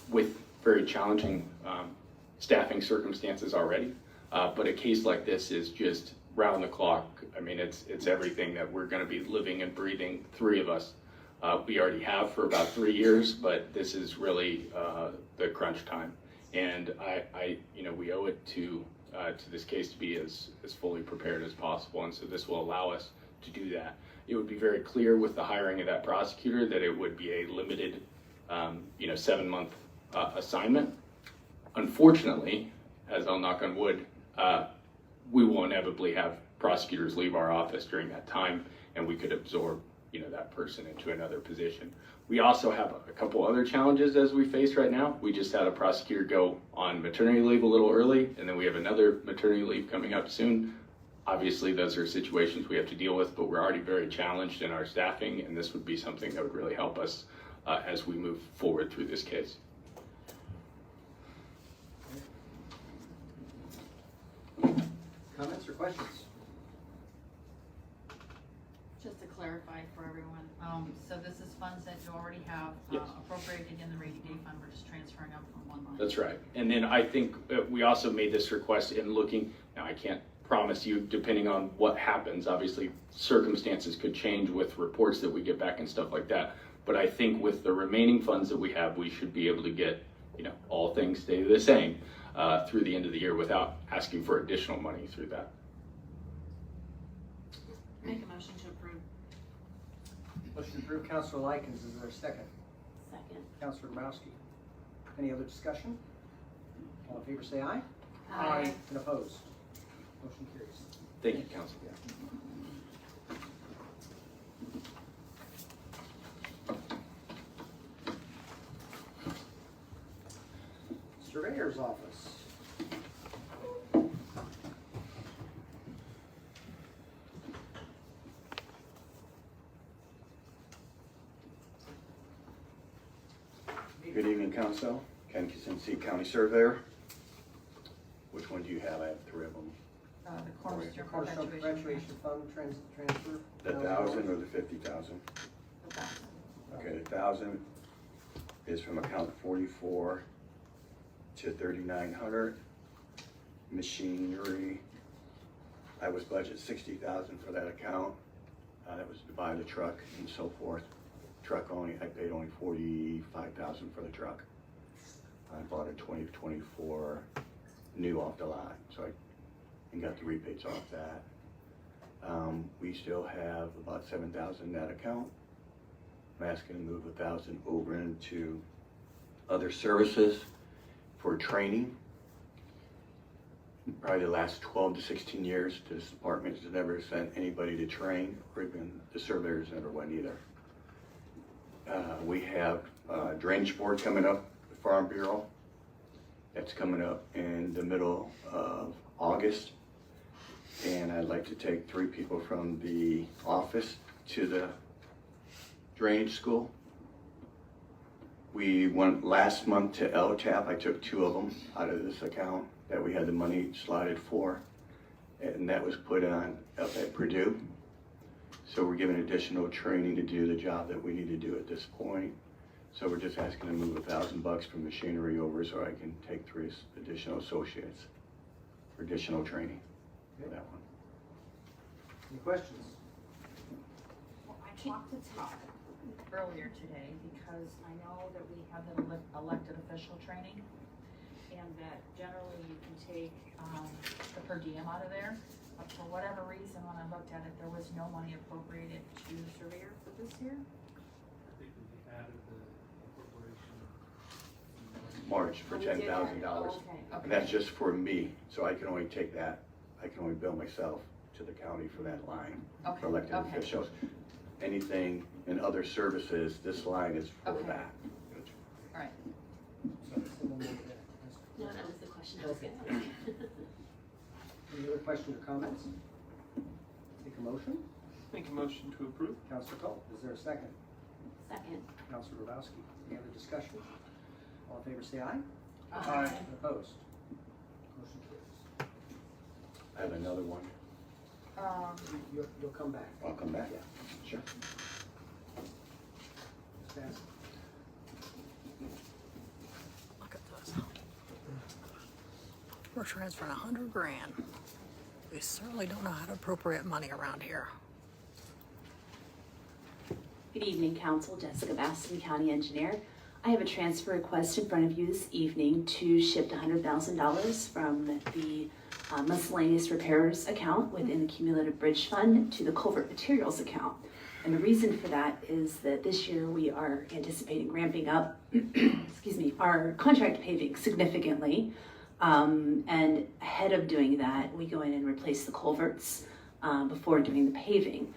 with very challenging staffing circumstances already. But a case like this is just round the clock. I mean, it's everything that we're going to be living and breathing, 3 of us. We already have for about 3 years, but this is really the crunch time. And we owe it to this case to be as fully prepared as possible. And so this will allow us to do that. It would be very clear with the hiring of that prosecutor that it would be a limited, 7-month assignment. Unfortunately, as I'll knock on wood, we will inevitably have prosecutors leave our office during that time, and we could absorb, that person into another position. We also have a couple other challenges as we face right now. We just had a prosecutor go on maternity leave a little early, and then we have another maternity leave coming up soon. Obviously, those are situations we have to deal with, but we're already very challenged in our staffing, and this would be something that would really help us as we move forward through this case. Comments or questions? Just to clarify for everyone, so this is funds that you already have Yes. appropriated in the rainy day fund, we're just transferring them from one line. That's right. And then I think we also made this request in looking, now I can't promise you, depending on what happens, obviously circumstances could change with reports that we get back and stuff like that. But I think with the remaining funds that we have, we should be able to get, all things stay the same through the end of the year without asking for additional money through that. Make a motion to approve. Motion to approve, Councilor Likens. Is there a second? Second. Councilor Grabowski. Any other discussion? All in favor say aye. Aye. And opposed? Motion carries. Thank you, Council. Surveyor's office. Good evening, Council. Ken Kucinski, County Surveyor. Which one do you have? I have 3 of them. The Cornerstone Cornerstone Perpetuation Fund transfer. The 1,000 or the 50,000? Okay, the 1,000 is from account 44 to 3,900. Machinery, I was budgeted 60,000 for that account. That was to buy the truck and so forth. Truck I paid only 45,000 for the truck. I bought a 2024 new off the line, so I and got the rebates off that. We still have about 7,000 in that account. I'm asking to move 1,000 over into other services for training. Probably the last 12 to 16 years, this department has never sent anybody to train, or even the surveyors never went either. We have drainage board coming up, the Farm Bureau. That's coming up in the middle of August. And I'd like to take 3 people from the office to the drainage school. We went last month to LTAP. I took 2 of them out of this account that we had the money slotted for. And that was put on up at Purdue. So we're giving additional training to do the job that we need to do at this point. So we're just asking to move $1,000 from machinery over so I can take 3 additional associates for additional training for that one. Any questions? Well, I talked to Todd earlier today because I know that we have the elected official training and that generally you can take the per diem out of there. But for whatever reason, when I looked at it, there was no money appropriated to the surveyor for this year. I think we added the appropriation. March for Oh, we did $10,000. that. Oh, okay, okay. And that's just for me, so I can only take that, I can only bill myself to the county for that line, Okay, for elected okay. officials. Anything in other services, this line is for Okay. that. All right. Sorry, someone wanted to ask. No, that was the question I was Okay. gonna ask. Any other questions or comments? Take a motion. Make a motion to approve. Counselor Culp, is there a second? Second. Counselor Grabowski, any other discussion? All in favor say aye. Aye. Opposed? Motion carries. I have another one. You'll come back. I'll come back. Yeah. Sure. Ms. Bassett. Look at this. We're transferring 100 grand. We certainly don't know how to appropriate money around here. Good evening, Council. Jessica Baston, County Engineer. I have a transfer request in front of you this evening to shift $100,000 from the miscellaneous repairs account within the Cumulative Bridge Fund to the culvert materials account. And the reason for that is that this year we are anticipating ramping up, excuse me, our contract paving significantly. And ahead of doing that, we go in and replace the culverts before doing the paving.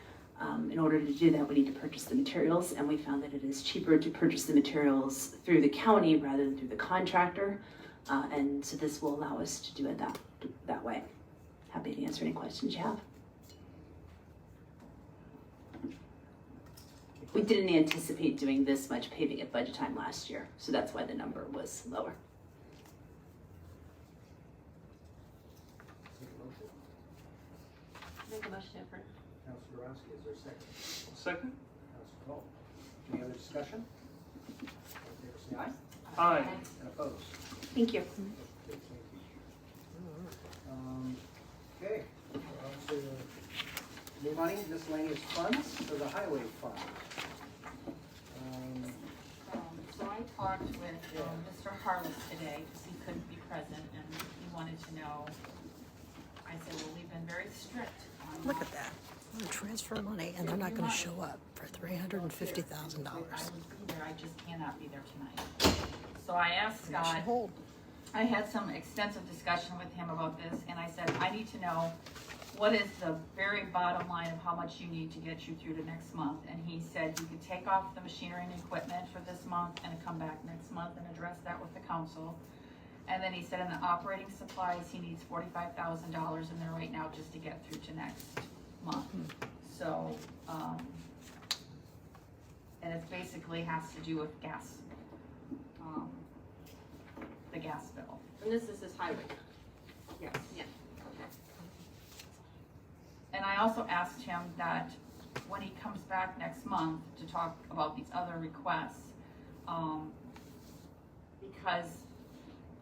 In order to do that, we need to purchase the materials, and we found that it is cheaper to purchase the materials through the county rather than through the contractor. And so this will allow us to do it that way. Happy to answer any questions you have. We didn't anticipate doing this much paving at budget time last year, so that's why the number was lower. Take a motion. Make a motion to approve. Counselor Grabowski, is there a second? Second? Counselor Culp. Any other discussion? All in favor say aye. Aye. And opposed? Thank you. Motion carries. Thank you. Okay, on to new money, miscellaneous funds for the highway fund. So I talked with Mr. Harless today because he couldn't be present and he wanted to know. I said, well, we've been very strict on. Look at that. We're gonna transfer money and they're not gonna show up for $350,000. I would be there, I just cannot be there tonight. So I asked Scott, Hold. I had some extensive discussion with him about this, and I said, I need to know what is the very bottom line of how much you need to get you through to next month. And he said you could take off the machinery and equipment for this month and come back next month and address that with the council. And then he said in the operating supplies, he needs $45,000 in there right now just to get through to next month. So, and it basically has to do with gas, the gas bill. And this is his highway. Yes. Yeah. And I also asked him that when he comes back next month to talk about these other requests, because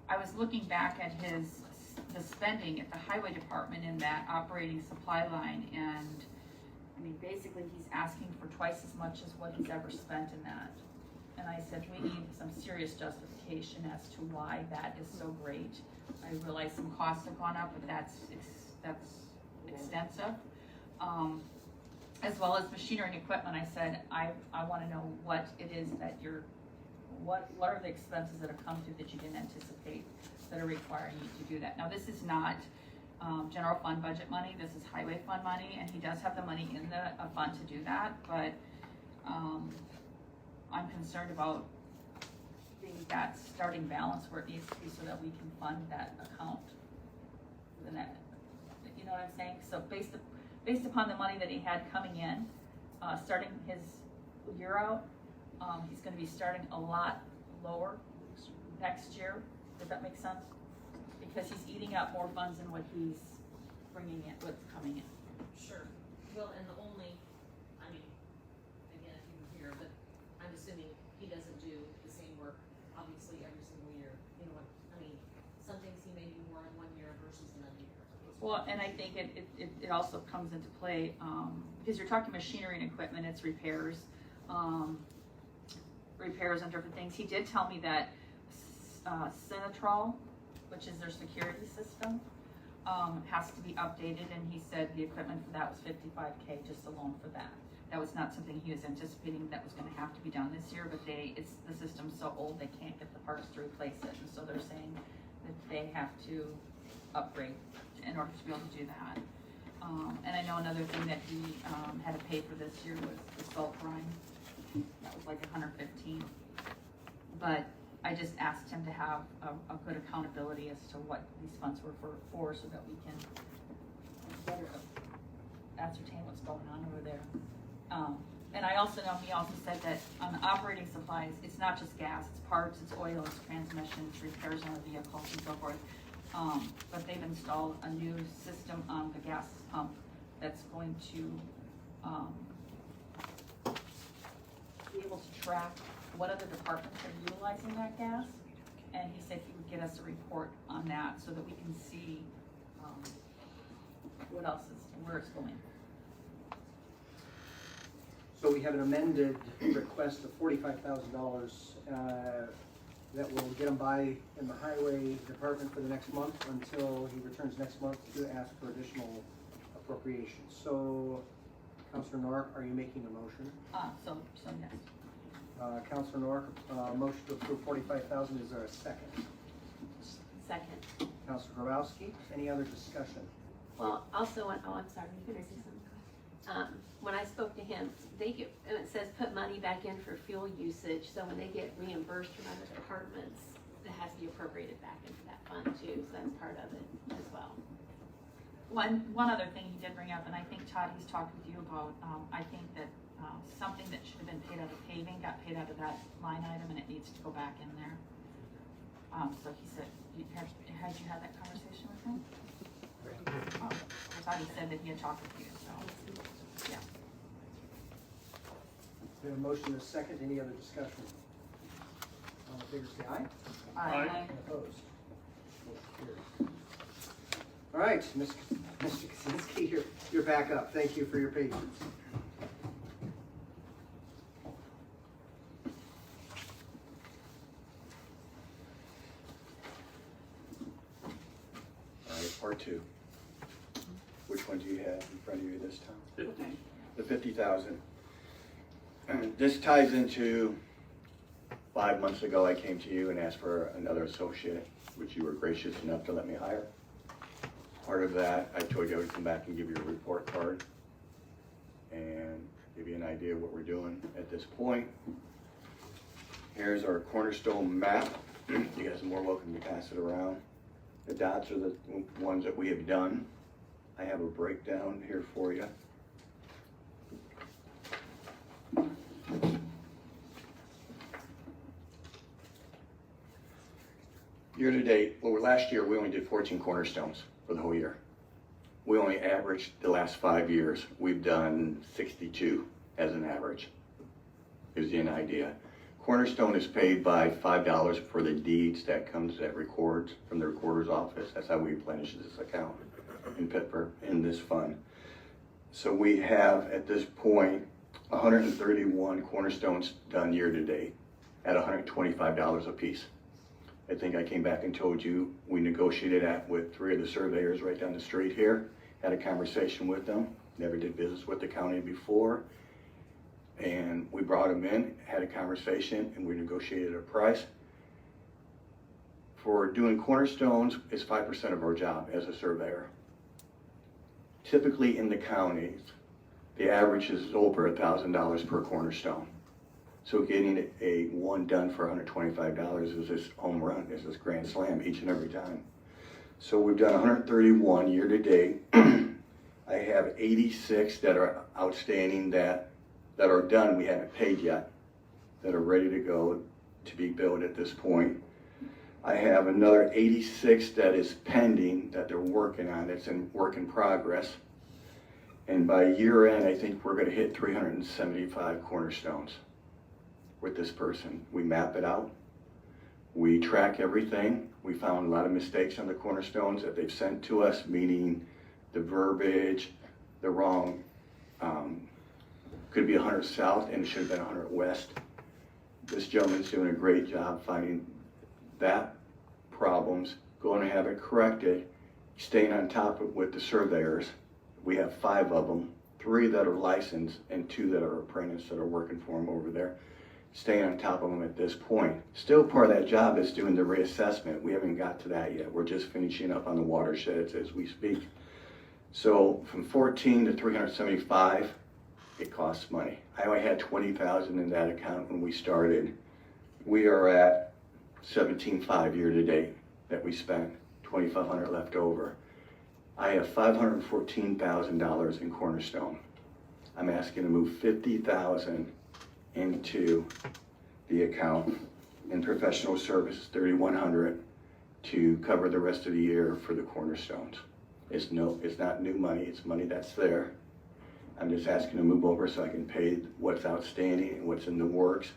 I was looking back at the spending at the highway department in that operating supply line, and I mean, basically he's asking for twice as much as what he's ever spent in that. And I said, we need some serious justification as to why that is so great. I realize some costs have gone up, but that's that's extensive. As well as machinery and equipment, I said, I wanna know what it is that what are the expenses that have come through that you didn't anticipate that are requiring you to do that? Now, this is not, general fund budget money, this is highway fund money, and he does have the money in the fund to do that, but, I'm concerned about that starting balance where it needs to be so that we can fund that account. You know what I'm saying? So based upon the money that he had coming in, starting his year out, he's gonna be starting a lot lower next year. Does that make sense? Because he's eating up more funds than what he's bringing in, what's coming in. Sure. Well, and the only, I mean, again, if you were here, but I'm assuming he doesn't do the same work, obviously, every single year. You know what, I mean, some things he may do more in one year versus another year. Well, and I think it also comes into play, because you're talking machinery and equipment, it's repairs, repairs on different things. He did tell me that Synatrol, which is their security system, has to be updated, and he said the equipment for that was $55K just alone for that. That was not something he was anticipating that was gonna have to be done this year, but the system's so old they can't get the parts to replace it, and so they're saying that they have to upgrade in order to be able to do that. And I know another thing that he had to pay for this year was the salt brine. That was like $115. But I just asked him to have a good accountability as to what these funds were for so that we can better ascertain what's going on over there. And I also know he also said that on the operating supplies, it's not just gas, it's parts, it's oil, it's transmissions, repairs on the vehicles and so forth. But they've installed a new system on the gas pump that's going to be able to track what other departments are utilizing that gas. And he said he would get us a report on that so that we can see what else where it's going. So we have an amended request of $45,000 that will get him by in the highway department for the next month until he returns next month to ask for additional appropriations. So, Councilor Nork, are you making a motion? So yes. Councilor Nork, motion to approve $45,000. Is there a second? Second. Councilor Grabowski, any other discussion? Well, also, I'm sorry, can I say something? When I spoke to him, and it says put money back in for fuel usage, so when they get reimbursed from other departments, it has to be appropriated back into that fund too, so that's part of it as well. One other thing he did bring up, and I think Todd, he's talked with you about, I think that something that should have been paid out of paving got paid out of that line item and it needs to go back in there. So he said, had you had that conversation with him? I thought he said that he had talked with you, so, yeah. We have a motion and a second. Any other discussion? All in favor, say aye. Aye. And opposed? Motion carries. All right, Mr. Kaczynski, you're back up. Thank you for your patience. All right, part two. Which one do you have in front of you this time? 50. The 50,000. And this ties into 5 months ago I came to you and asked for another associate, which you were gracious enough to let me hire. Part of that, I told you I would come back and give you a report card and give you an idea of what we're doing at this point. Here's our cornerstone map. You guys are more welcome to pass it around. The dots are the ones that we have done. I have a breakdown here for you. Year to date, well, last year we only did 14 cornerstones for the whole year. We only averaged the last 5 years. We've done 62 as an average. Gives you an idea. Cornerstone is paid by $5 for the deeds that comes that records from the recorder's office. That's how we replenish this account in Pittsburgh in this fund. So we have at this point 131 cornerstones done year to date at $125 a piece. I think I came back and told you we negotiated that with 3 of the surveyors right down the street here. had a conversation with them, never did business with the county before. And we brought them in, had a conversation, and we negotiated a price. For doing cornerstones, it's 5% of our job as a surveyor. Typically in the counties, the average is over $1,000 per cornerstone. So getting a one done for $125 is this home run, is this grand slam each and every time. So we've done 131 year to date. I have 86 that are outstanding that are done, we haven't paid yet, that are ready to go to be billed at this point. I have another 86 that is pending, that they're working on, it's in work in progress. And by year end, I think we're gonna hit 375 cornerstones with this person. We map it out, we track everything. We found a lot of mistakes on the cornerstones that they've sent to us, meaning the verbiage, the wrong, could be 100 south and it should have been 100 west. This gentleman's doing a great job finding that problems, going to have it corrected, staying on top of with the surveyors. We have 5 of them, 3 that are licensed and 2 that are apprentices that are working for them over there. Staying on top of them at this point. Still part of that job is doing the reassessment. We haven't got to that yet. We're just finishing up on the watersheds as we speak. So from 14 to 375, it costs money. I only had 20,000 in that account when we started. We are at 17.5 year to date that we spent, 2,500 left over. I have $514,000 in Cornerstone. I'm asking to move 50,000 into the account in professional services, 3,100 to cover the rest of the year for the Cornerstones. It's not new money, it's money that's there. I'm just asking to move over so I can pay what's outstanding and what's in the works.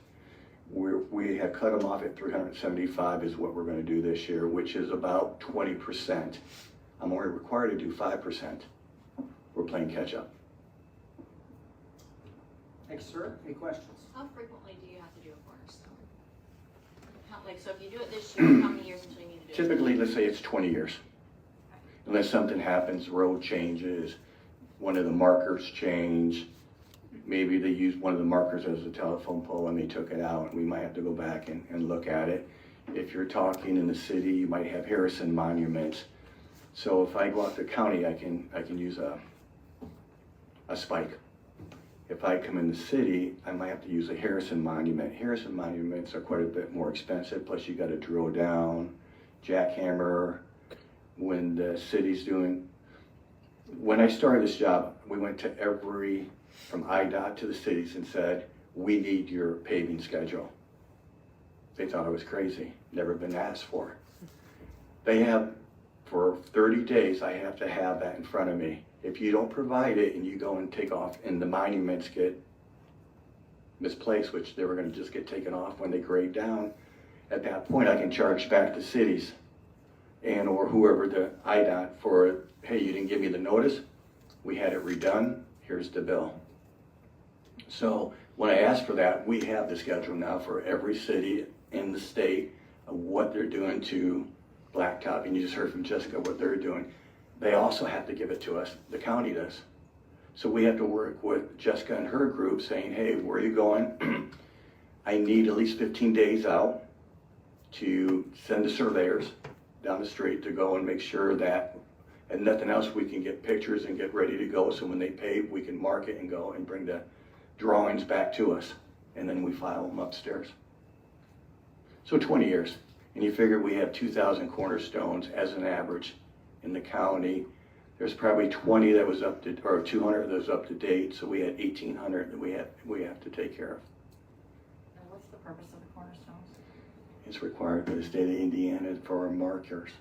We have cut them off at 375 is what we're going to do this year, which is about 20%. I'm only required to do 5%. We're playing catch up. Thanks, sir. Any questions? How frequently do you have to do a cornerstone? So if you do it this year, how many years until you need to do it? Typically, let's say it's 20 years. Unless something happens, road changes, one of the markers change, maybe they used one of the markers as a telephone pole and they took it out, and we might have to go back and look at it. If you're talking in the city, you might have Harrison monuments. So if I go out to the county, I can use a spike. If I come in the city, I might have to use a Harrison monument. Harrison monuments are quite a bit more expensive, plus you gotta drill down, jackhammer. When the city's doing, when I started this job, we went to from IDOT to the cities and said, we need your paving schedule. They thought I was crazy, never been asked for. They have, for 30 days, I have to have that in front of me. If you don't provide it and you go and take off and the monuments get misplaced, which they were gonna just get taken off when they grade down, at that point I can charge back the cities and or whoever the IDOT for, hey, you didn't give me the notice, we had it redone, here's the bill. So when I asked for that, we have the schedule now for every city in the state of what they're doing to blacktop, and you just heard from Jessica what they're doing. They also have to give it to us, the county does. So we have to work with Jessica and her group saying, hey, where are you going? I need at least 15 days out to send the surveyors down the street to go and make sure that, and nothing else, we can get pictures and get ready to go. So when they pave, we can mark it and go and bring the drawings back to us. And then we file them upstairs. So 20 years. And you figure we have 2,000 cornerstones as an average in the county. There's probably 20 that was up to, or 200 that was up to date. So we had 1,800 that we have to take care of. And what's the purpose of the cornerstones? It's required by the state of Indiana for our markers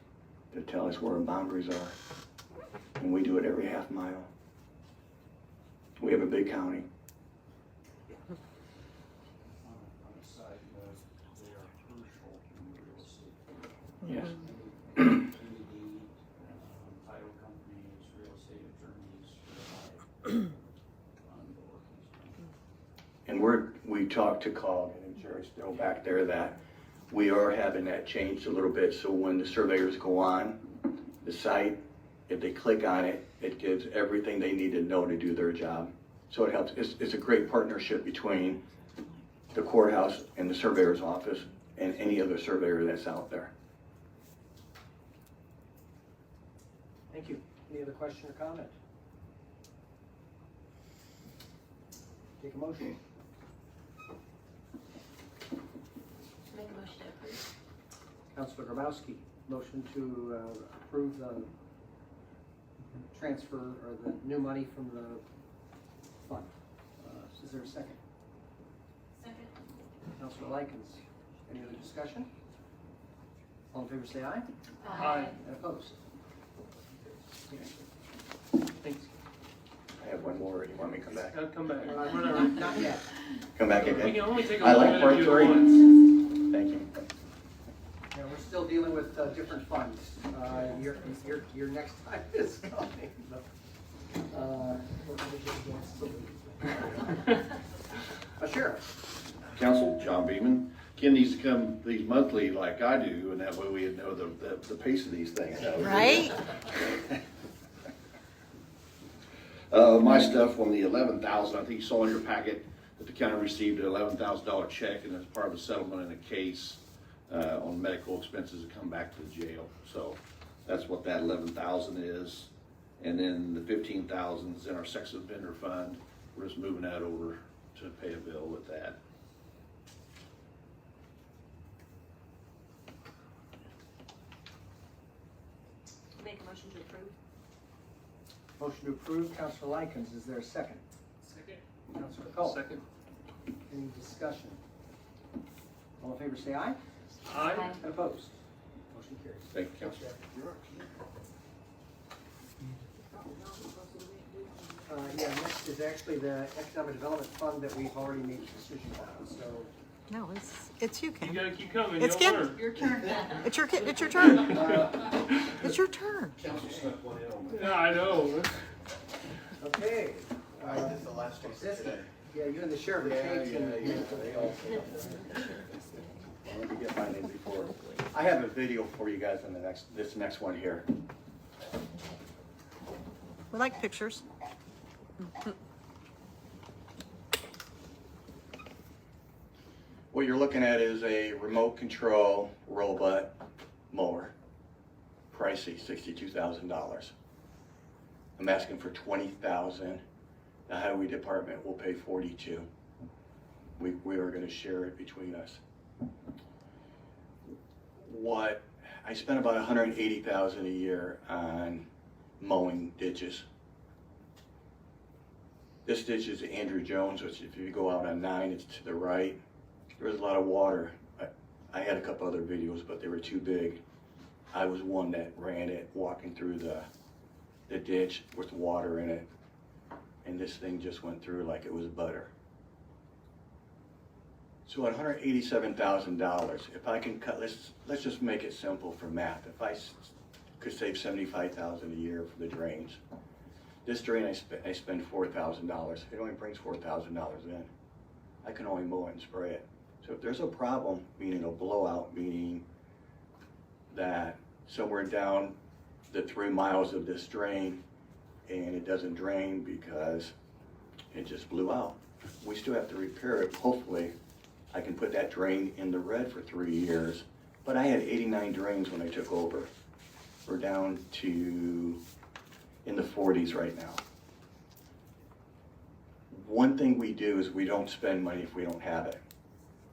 to tell us where our boundaries are. And we do it every half mile. We have a big county. On a side note, they are crucial in real estate. Yes. Indeed, title companies, real estate attorneys rely on the work he's done. And we talked to COG, and Jerry's still back there, that we are having that changed a little bit. So when the surveyors go on the site, If they click on it, it gives everything they need to know to do their job. So it helps. It's a great partnership between the courthouse and the surveyor's office and any other surveyor that's out there. Thank you. Any other question or comment? Take a motion. Make a motion to approve. Councilor Grabowski, motion to approve the transfer or the new money from the fund. Is there a second? Second. Councilor Likens, any other discussion? All in favor say aye. Aye. And opposed? Thanks. I have one more. You want me to come back? Come back. Not yet. Come back We again? can only take a I like minute part if you 3. want. Thank you. Yeah, we're still dealing with different funds. Your next time is coming. Sheriff. Council, John Beeman. Ken needs to come these monthly like I do, and that way we know the pace of these things. Right? My stuff on the 11,000, I think you saw in your packet that the county received an $11,000 check, and it's part of a settlement in a case on medical expenses that come back to the jail. So that's what that 11,000 is. And then the 15,000 is in our sex offender fund. We're just moving that over to pay a bill with that. Make a motion to approve. Motion to approve, Councilor Likens. Is there a second? Second. Councilor Culp. Second. Any discussion? All in favor say aye. Aye. And opposed? Motion carries. Thank you, Council. Yeah, next is actually the Economic Development Fund that we've already made a decision on, so. No, it's you, You Ken. gotta keep coming. It's You'll Ken. learn. Your turn. It's your turn. It's your turn. Council snuck one in on me. Yeah, I know. Okay. I did the last one today. Yeah, you and the sheriff are changing. Let me get mine in before. I have a video for you guys on this next one here. We like pictures. What you're looking at is a remote control robot mower. Pricey, $62,000. I'm asking for $20,000. The highway department will pay $42,000. We are gonna share it between us. I spend about $180,000 a year on mowing ditches. This ditch is Andrew Jones, which if you go out on 9, it's to the right. There's a lot of water. I had a couple other videos, but they were too big. I was one that ran it, walking through the ditch with water in it. And this thing just went through like it was butter. So at $187,000, if I can cut, let's just make it simple for math. If I could save $75,000 a year for the drains, this drain I spend $4,000. It only brings $4,000 in. I can only mow it and spray it. So if there's a problem, meaning a blowout, meaning that somewhere down the 3 miles of this drain and it doesn't drain because it just blew out, we still have to repair it. Hopefully I can put that drain in the red for 3 years. But I had 89 drains when I took over. We're down to in the 40s right now. One thing we do is we don't spend money if we don't have it.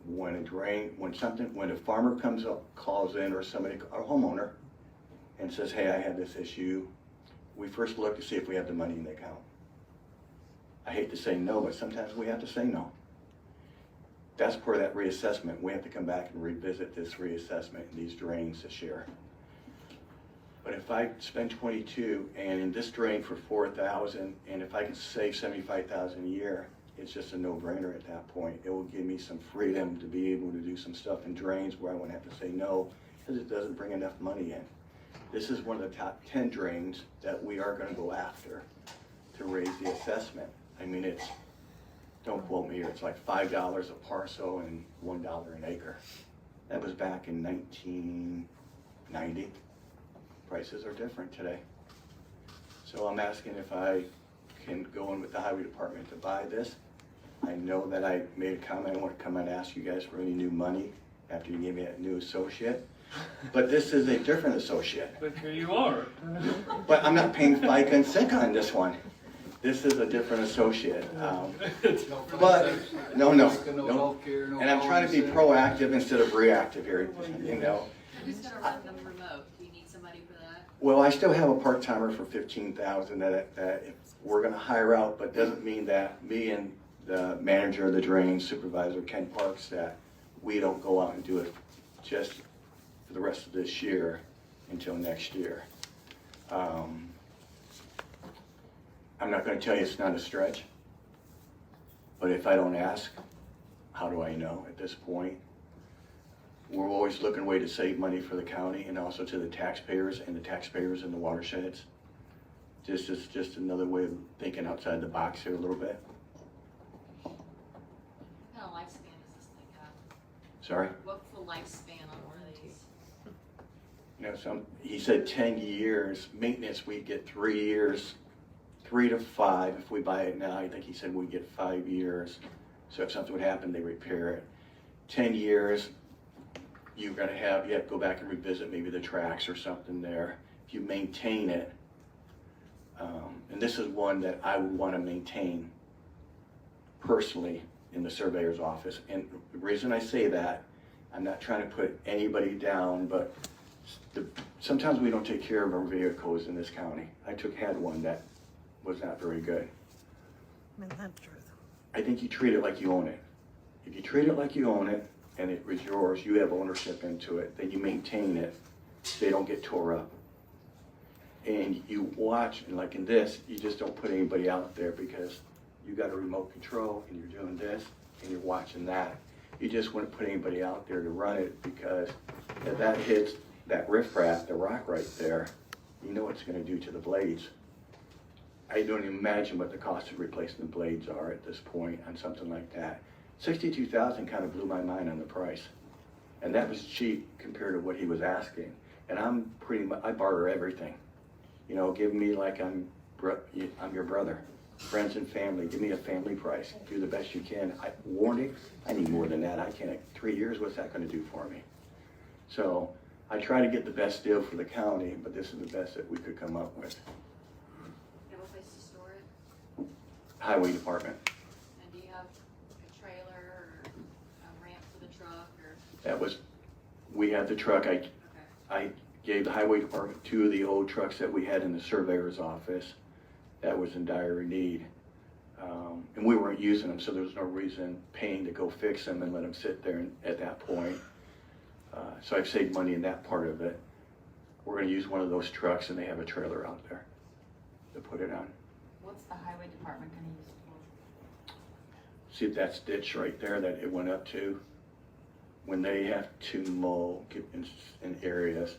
When a farmer comes up, calls in, or a homeowner, and says, hey, I have this issue, we first look to see if we have the money in the account. I hate to say no, but sometimes we have to say no. That's part of that reassessment. We have to come back and revisit this reassessment and these drains this year. But if I spend 22 and in this drain for 4,000, and if I can save 75,000 a year, it's just a no-brainer at that point. It will give me some freedom to be able to do some stuff in drains where I won't have to say no because it doesn't bring enough money in. This is one of the top 10 drains that we are going to go after to raise the assessment. I mean, don't quote me here, it's like $5 a parcel and $1 an acre. That was back in 1990. Prices are different today. So I'm asking if I can go in with the highway department to buy this. I know that I made a comment, I want to come and ask you guys for any new money after you gave me that new associate. But this is a different associate. But here you are. But I'm not paying FICA and SICA on this one. This is a different associate. But, no. And I'm trying to be proactive instead of reactive here, you know. Who's gonna run the remote? Do you need somebody for that? Well, I still have a part-timer for 15,000 that we're gonna hire out, but doesn't mean that me and the manager of the drain supervisor, Ken Parks, that we don't go out and do it just for the rest of this year until next year. I'm not gonna tell you it's not a stretch, but if I don't ask, how do I know at this point? We're always looking way to save money for the county and also to the taxpayers and the taxpayers in the watersheds. This is just another way of thinking outside the box here a little bit. What kind of lifespan does this thing have? Sorry? What's the lifespan on one of these? You know, he said 10 years. Maintenance, we get 3 years, 3 to 5. If we buy it now, I think he said we get 5 years. So if something would happen, they repair it. 10 years, you have to go back and revisit maybe the tracks or something there. If you maintain it, and this is one that I would want to maintain personally in the surveyor's office. And the reason I say that, I'm not trying to put anybody down, but sometimes we don't take care of our vehicles in this county. I had one that was not very good. Isn't that the truth? I think you treat it like you own it. If you treat it like you own it and it was yours, you have ownership into it, then you maintain it, they don't get tore up. And you watch, and like in this, you just don't put anybody out there because you got a remote control and you're doing this and you're watching that. You just wouldn't put anybody out there to run it because if that hits that riprap, the rock right there, you know what it's going to do to the blades. I don't even imagine what the cost of replacing the blades are at this point on something like that. $62,000 kind of blew my mind on the price. And that was cheap compared to what he was asking. And I'm pretty much, I barter everything. You know, give me like I'm your brother. Friends and family, give me a family price. Do the best you can. Warranty, I need more than that. I can't, 3 years, what's that gonna do for me? So I try to get the best deal for the county, but this is the best that we could come up with. You have a place to store it? Highway department. And do you have a trailer or a ramp for the truck or? We had the truck. I gave the highway department 2 of the old trucks that we had in the surveyor's office that was in dire need. And we weren't using them, so there was no reason paying to go fix them and let them sit there at that point. So I've saved money in that part of it. We're gonna use one of those trucks and they have a trailer out there to put it on. What's the highway department gonna use it for? See that ditch right there that it went up to? When they have to mow in areas.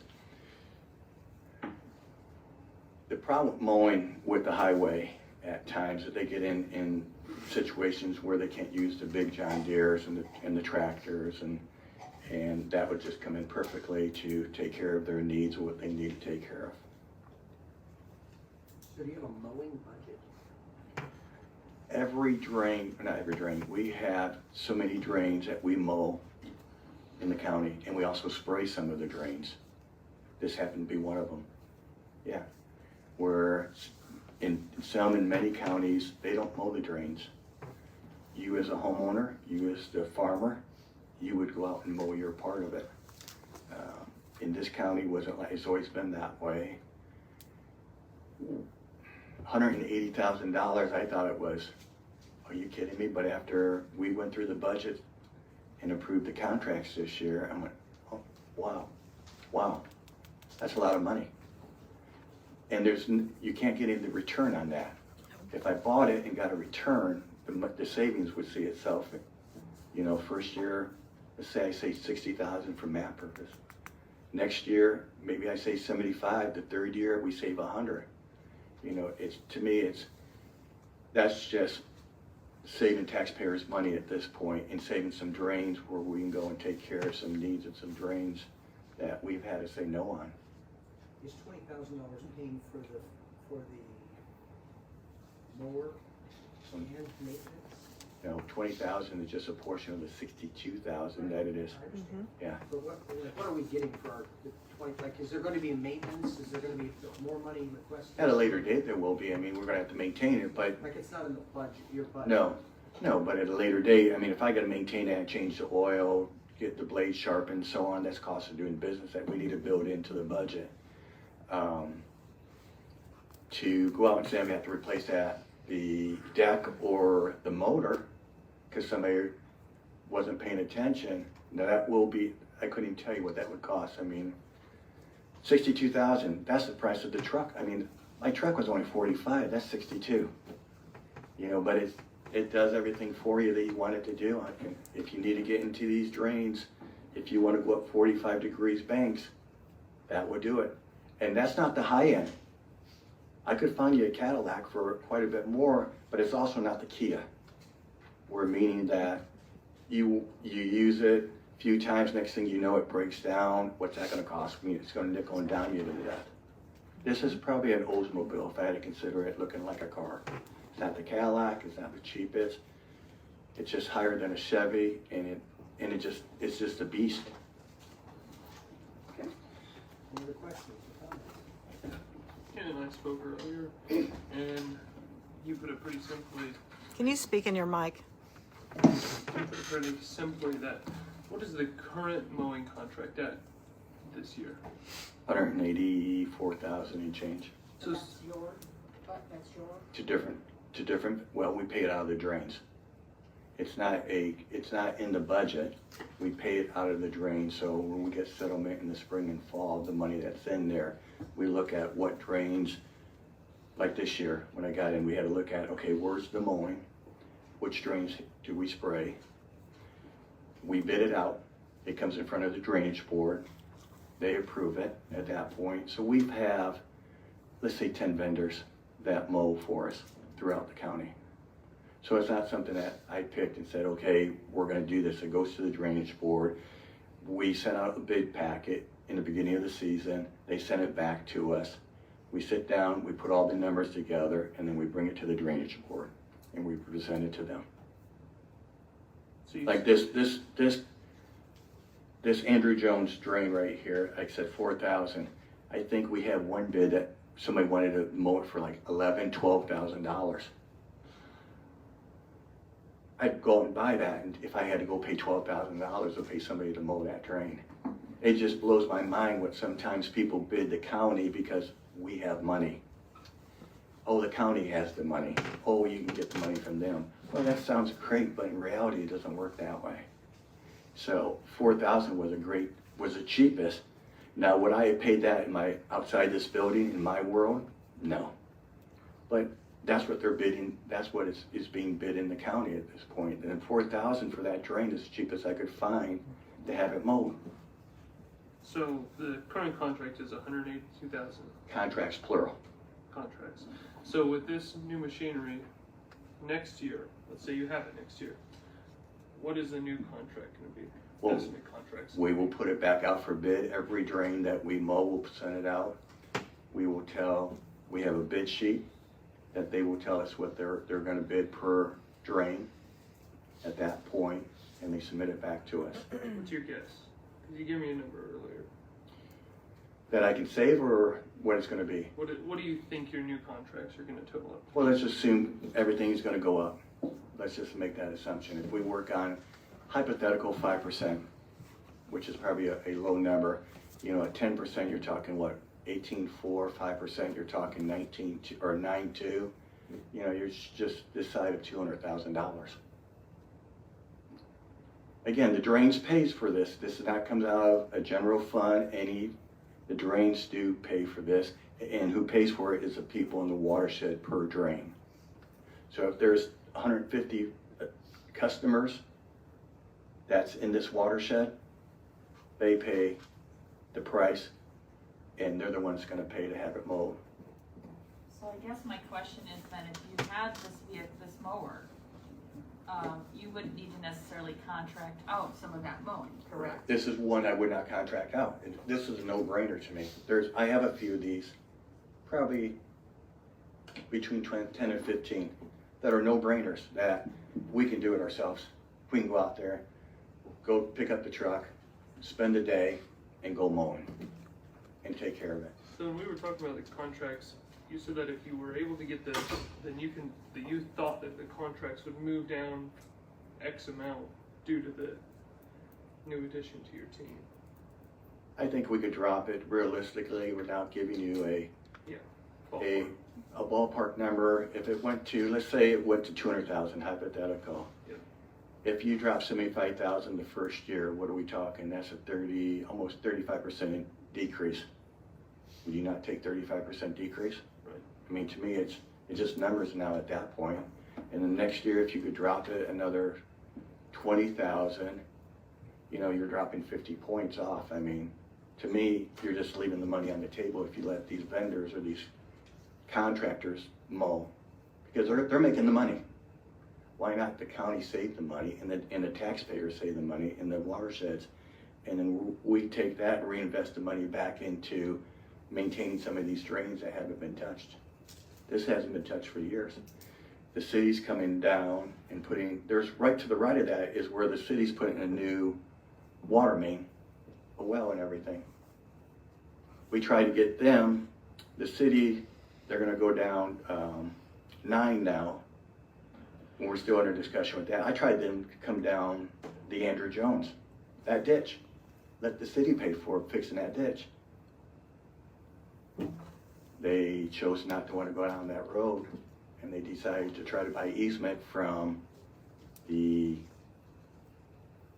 The problem with mowing with the highway at times that they get in situations where they can't use the big John Deeres and the tractors and that would just come in perfectly to take care of their needs or what they need to take care of. So do you have a mowing budget? We have so many drains that we mow in the county, and we also spray some of the drains. This happened to be one of them. Yeah. Where in many counties, they don't mow the drains. You as a homeowner, you as the farmer, you would go out and mow your part of it. In this county, it's always been that way. $180,000, I thought it was. Are you kidding me? But after we went through the budget and approved the contracts this year, I went, oh, wow, that's a lot of money. And you can't get any return on that. If I bought it and got a return, the savings would see itself. You know, first year, let's say I save 60,000 for map purpose. Next year, maybe I save 75. The third year, we save 100. You know, to me, that's just saving taxpayers money at this point and saving some drains where we can go and take care of some needs and some drains that we've had to say no on. Is $20,000 paying for the mower and maintenance? You know, 20,000 is just a portion of the 62,000 that it is. Yeah. But what are we getting for our the 20, like, is there gonna be maintenance? Is there gonna be more money requested? At a later date, there will be. I mean, we're gonna have to maintain it, but Like, it's not in the budget, your budget? no, but at a later date, I mean, if I gotta maintain that, change the oil, get the blade sharpened, so on, that's cost of doing business that we need to build into the budget. To go out and say I'm gonna have to replace the deck or the motor, because somebody wasn't paying attention, now that will be, I couldn't even tell you what that would cost. I mean, 62,000, that's the price of the truck. I mean, my truck was only 45, that's 62. You know, but it does everything for you that you want it to do. If you need to get into these drains, if you want to go up 45 degrees banks, that would do it. And that's not the high end. I could find you a Cadillac for quite a bit more, but it's also not the Kia. We're meaning that you use it a few times, next thing you know it breaks down. What's that going to cost me? It's going to nickel and dime you to death. This is probably an Oldsmobile if I had to consider it looking like a car. It's not the Cadillac, it's not the cheapest. It's just higher than a Chevy, and it's just a beast. Any other questions or comments? Ken and I spoke earlier, and you put it pretty simply. Can you speak in your mic? You put it pretty simply that what is the current mowing contract at this year? 184,000 and change. So That's your. To different, well, we pay it out of the drains. It's not in the budget. We pay it out of the drains, so when we get settlement in the spring and fall, the money that's in there, we look at what drains, like this year, when I got in, we had to look at, okay, where's the mowing? Which drains do we spray? We bid it out. It comes in front of the drainage board. They approve it at that point. So we have, let's say 10 vendors that mow for us throughout the county. So it's not something that I picked and said, okay, we're gonna do this. It goes to the drainage board. We sent out a bid packet in the beginning of the season. They sent it back to us. We sit down, we put all the numbers together, and then we bring it to the drainage board and we present it to them. So Like this Andrew Jones drain right here, like I said, 4,000. I think we have one bid that somebody wanted to mow it for like $11,000, $12,000. I'd go out and buy that, and if I had to go pay $12,000 to pay somebody to mow that drain. It just blows my mind what sometimes people bid the county because we have money. Oh, the county has the money. Oh, you can get the money from them. Well, that sounds great, but in reality, it doesn't work that way. So 4,000 was the cheapest. Now, would I have paid that outside this building in my world? No. But that's what they're bidding. That's what is being bid in the county at this point. And 4,000 for that drain is the cheapest I could find to have it mowed. So the current contract is 182,000 Contracts plural. contracts. So with this new machinery, next year, let's say you have it next year, what is the new contract going to be? Well, Estimate contracts. we will put it back out for bid. Every drain that we mow, we'll send it out. We have a bid sheet that they will tell us what they're going to bid per drain at that point, and they submit it back to us. What's your guess? Because you gave me a number earlier. That I can save, or what it's going to be? What do you think your new contracts are going to total up? Well, let's assume everything is going to go up. Let's just make that assumption. If we work on hypothetical 5%, which is probably a low number, at 10%, you're talking what? 18.4, 5%, you're talking 19 or 9.2. You're just this side of $200,000. Again, the drains pays for this. This is not comes out of a general fund. The drains do pay for this, and who pays for it is the people in the watershed per drain. So if there's 150 customers that's in this watershed, they pay the price, and they're the ones going to pay to have it mowed. So I guess my question is that if you had this mower, you wouldn't need to necessarily contract out some of that mowing, correct? This is one I would not contract out. This is a no-brainer to me. I have a few of these, probably between 10 and 15 that are no-brainers, that we can do it ourselves. We can go out there, go pick up the truck, spend a day, and go mowing and take care of it. So when we were talking about the contracts, you said that if you were able to get this, then you thought that the contracts would move down X amount due to the new addition to your team. I think we could drop it realistically without giving you a ballpark number. If it went to, let's say it went to 200,000, hypothetical. Yeah. If you drop 75,000 the first year, what are we talking? That's a almost 35% decrease. Would you not take 35% decrease? Right. I mean, to me, it's just numbers now at that point. And the next year, if you could drop it another 20,000, you know, you're dropping 50 points off. I mean, to me, you're just leaving the money on the table if you let these vendors or these contractors mow, because they're making the money. Why not the county save the money and the taxpayers save the money in the watersheds, and then we take that and reinvest the money back into maintaining some of these drains that haven't been touched. This hasn't been touched for years. The city's coming down and there's right to the right of that is where the city's putting a new water main, a well and everything. We tried to get them, the city, they're gonna go down 9 now, and we're still under discussion with that. I tried them to come down the Andrew Jones, that ditch. Let the city pay for fixing that ditch. They chose not to want to go down that road, and they decided to try to buy easement from the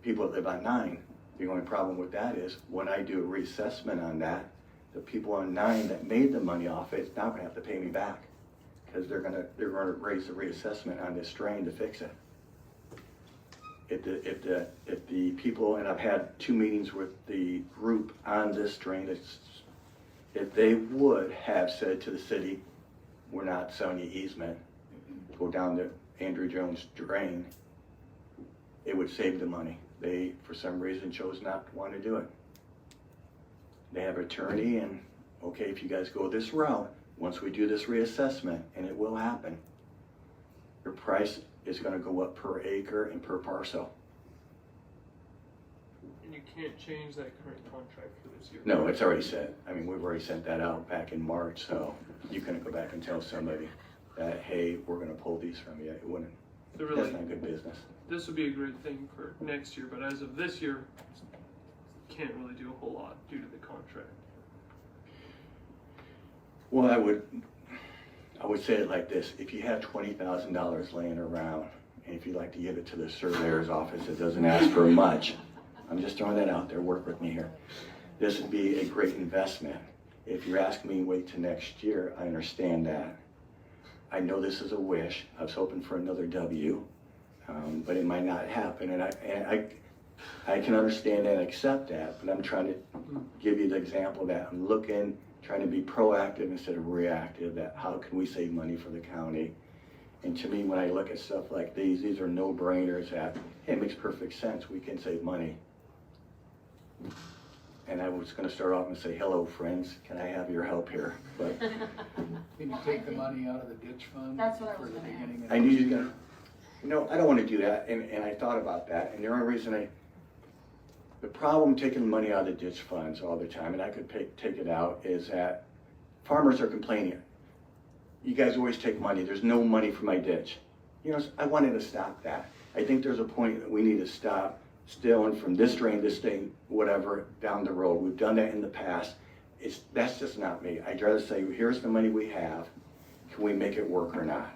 people that live on 9. The only problem with that is when I do a reassessment on that, the people on 9 that made the money off it now gonna have to pay me back, because they're gonna raise the reassessment on this drain to fix it. If the people, and I've had 2 meetings with the group on this drain, if they would have said to the city, we're not selling you easement, go down the Andrew Jones drain, it would save the money. They, for some reason, chose not to want to do it. They have an attorney, and okay, if you guys go this route, once we do this reassessment, and it will happen, your price is going to go up per acre and per parcel. And you can't change that current contract for this year? No, it's already set. I mean, we've already sent that out back in March, so you couldn't go back and tell somebody that, hey, we're going to pull these from you. It wouldn't. So really, that's not good business. This would be a great thing for next year, but as of this year, can't really do a whole lot due to the contract. Well, I would say it like this. If you have $20,000 laying around, and if you'd like to give it to the surveyor's office, it doesn't ask for much. I'm just throwing that out there. Work with me here. This would be a great investment. If you're asking me to wait till next year, I understand that. I know this is a wish. I was hoping for another W, but it might not happen. And I can understand and accept that, but I'm trying to give you the example that I'm trying to be proactive instead of reactive, that how can we save money for the county? And to me, when I look at stuff like these are no-brainers that, hey, it makes perfect sense, we can save money. And I was gonna start off and say, hello, friends, can I have your help here? But Can you take the money out of the ditch fund? That's what I for was the gonna beginning of I knew the you were year? gonna, no, I don't wanna do that, and I thought about that, and the only reason the problem taking the money out of the ditch funds all the time, and I could take it out, is that farmers are complaining. You guys always take money, there's no money for my ditch. You know, I wanted to stop that. I think there's a point that we need to stop stealing from this drain, whatever, down the road. We've done that in the past. That's just not me. I'd rather say, here's the money we have. Can we make it work or not?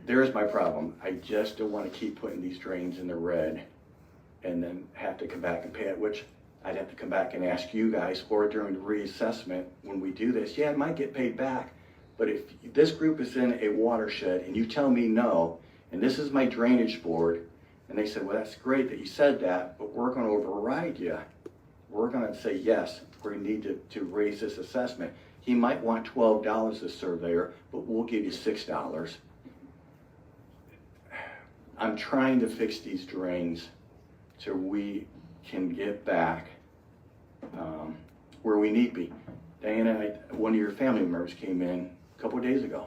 There's my problem. I just don't want to keep putting these drains in the red and then have to come back and pay it, which I'd have to come back and ask you guys, or during the reassessment, when we do this, yeah, it might get paid back. But if this group is in a watershed and you tell me no, and this is my drainage board, and they said, well, that's great that you said that, but we're going to override you. We're going to say, yes, we need to raise this assessment. He might want $12 a surveyor, but we'll give you $6. I'm trying to fix these drains so we can get back where we need to be. Diana, one of your family members came in a couple days ago.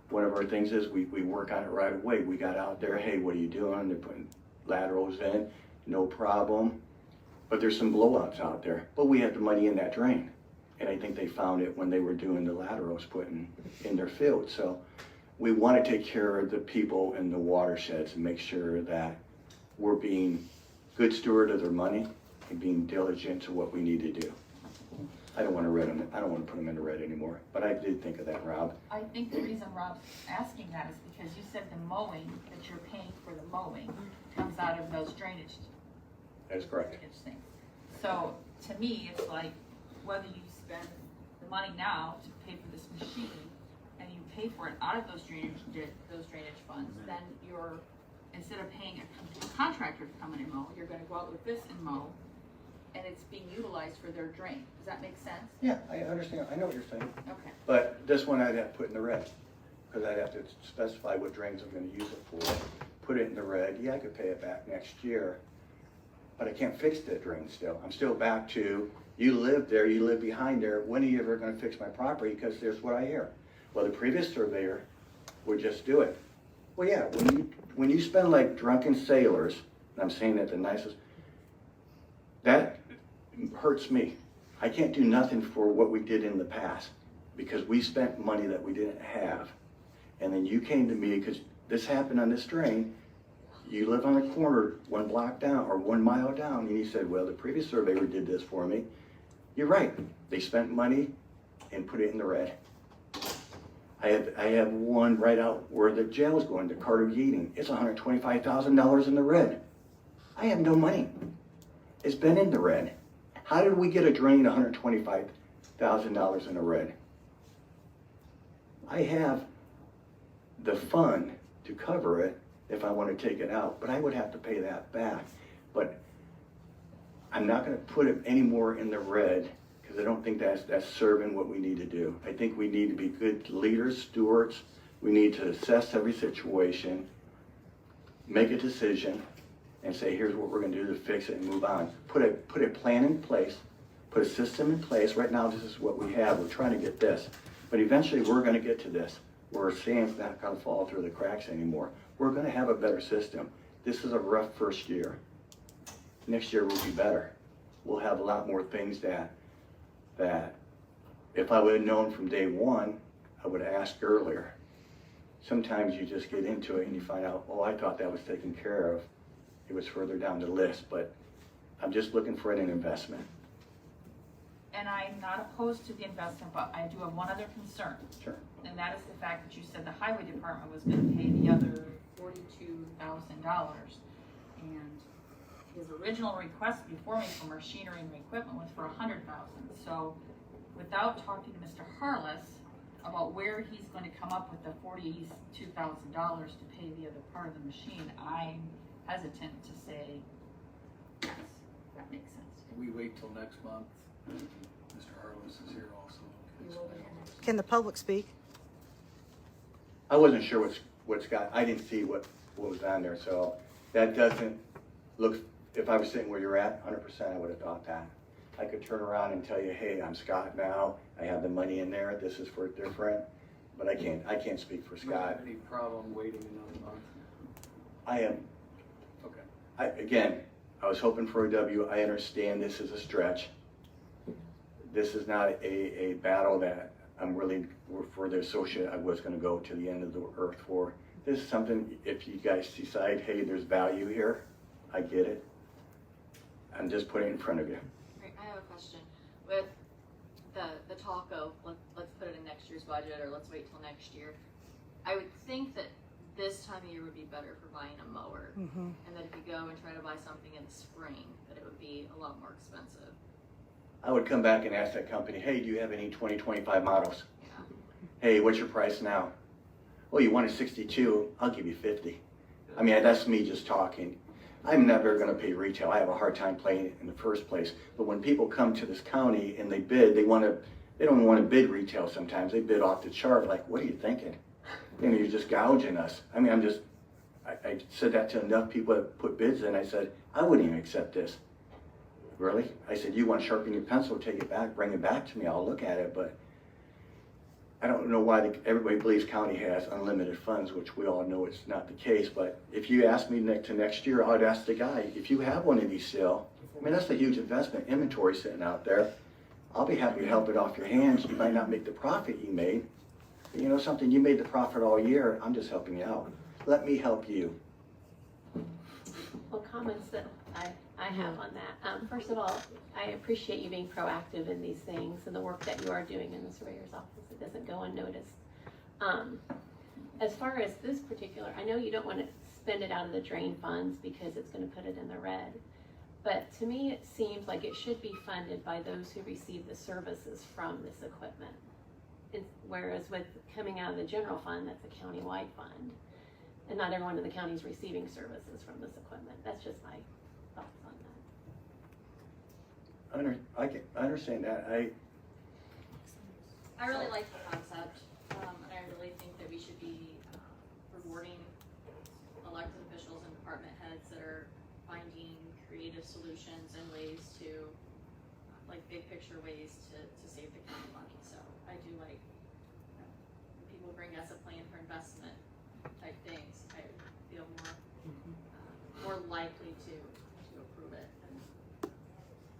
One of our things is we work on it right away. We got out there, hey, what are you doing? They're putting laterals in, no problem. But there's some blowouts out there. But we have the money in that drain. And I think they found it when they were doing the laterals putting in their field. So we want to take care of the people in the watersheds and make sure that we're being good steward of their money and being diligent to what we need to do. I don't want to put them in the red anymore, but I did think of that, Rob. I think the reason Rob's asking that is because you said the mowing, that you're paying for the mowing, comes out of those drainage. That is correct. Drainage things. So to me, it's like whether you spend the money now to pay for this machine and you pay for it out of those drainage funds, then you're, instead of paying a contractor to come in and mow, you're gonna go out with this and mow, and it's being utilized for their drain. Does that make sense? Yeah, I understand. I know what you're saying. Okay. But this one I'd have to put in the red, because I'd have to specify what drains I'm gonna use it for. Put it in the red. Yeah, I could pay it back next year, but I can't fix that drain still. I'm still back to, you live there, you live behind there, when are you ever gonna fix my property? Because there's what I hear. Well, the previous surveyor would just do it. Well, yeah, when you spend like drunken sailors, and I'm saying that the nicest, that hurts me. I can't do nothing for what we did in the past because we spent money that we didn't have. And then you came to me because this happened on this drain. You live on the corner 1 block down or 1 mile down, and you said, well, the previous surveyor did this for me. You're right. They spent money and put it in the red. I have one right out where the jail is going, to Carter Yeating. It's $125,000 in the red. I have no money. It's been in the red. How did we get a drain $125,000 in the red? I have the fund to cover it if I want to take it out, but I would have to pay that back. But I'm not going to put it any more in the red because I don't think that's serving what we need to do. I think we need to be good leaders, stewards. We need to assess every situation, make a decision, and say, here's what we're gonna do to fix it and move on. Put a plan in place, put a system in place. Right now, this is what we have. We're trying to get this. But eventually, we're gonna get to this, where sand's not gonna fall through the cracks anymore. We're gonna have a better system. This is a rough first year. Next year will be better. We'll have a lot more things that if I would have known from day one, I would have asked earlier. Sometimes you just get into it and you find out, oh, I thought that was taken care of. It was further down the list, but I'm just looking for an investment. And I'm not opposed to the investment, but I do have one other concern. Sure. And that is the fact that you said the highway department was gonna pay the other $42,000. And his original request before me for machinery and equipment was for $100,000. So without talking to Mr. Harless about where he's going to come up with the $42,000 to pay the other part of the machine, I'm hesitant to say yes. That makes sense. Can we wait till next month? Mr. Harless is here also. Can the public speak? I wasn't sure what's got, I didn't see what was on there, so that doesn't look, if I was sitting where you're at, 100% I would have thought that. I could turn around and tell you, hey, I'm Scott now, I have the money in there, this is for different, but I can't speak for Scott. Any problem waiting another month? I am. Okay. Again, I was hoping for a W. I understand this is a stretch. This is not a battle that I'm really, for the associate, I was gonna go to the end of the earth for. This is something, if you guys decide, hey, there's value here, I get it. I'm just putting it in front of you. Great, I have a question. With the talk of, let's put it in next year's budget, or let's wait till next year, I would think that this time of year would be better for buying a mower. And that if you go and try to buy something in the spring, that it would be a lot more expensive. I would come back and ask that company, hey, do you have any 2025 models? Yeah. Hey, what's your price now? Well, you want a 62, I'll give you 50. I mean, that's me just talking. I'm never gonna pay retail. I have a hard time paying it in the first place. But when people come to this county and they bid, they don't wanna bid retail sometimes. They bid off the chart, like, what are you thinking? You know, you're just gouging us. I mean, I said that to enough people that put bids in. I said, I wouldn't even accept this. Really? I said, you want to sharpen your pencil, take it back, bring it back to me, I'll look at it, but I don't know why everybody believes county has unlimited funds, which we all know it's not the case, but if you ask me next year, I'd ask the guy, if you have one of these still, I mean, that's a huge investment, inventory sitting out there. I'll be happy to help it off your hands. You might not make the profit you made, but you know something, you made the profit all year, I'm just helping you out. Let me help you. Well, comments that I have on that. First of all, I appreciate you being proactive in these things and the work that you are doing in the surveyor's office. It doesn't go unnoticed. As far as this particular, I know you don't want to spend it out of the drain funds because it's going to put it in the red. But to me, it seems like it should be funded by those who receive the services from this equipment. Whereas with coming out of the general fund, that's a county-wide fund. And not everyone in the county is receiving services from this equipment. That's just my thoughts on that. I understand that. I really like the concept, and I really think that we should be rewarding elected officials and department heads that are finding creative solutions and ways to, like big picture ways to save the county money. So I do like, when people bring us a plan for investment type things, I feel more likely to approve it.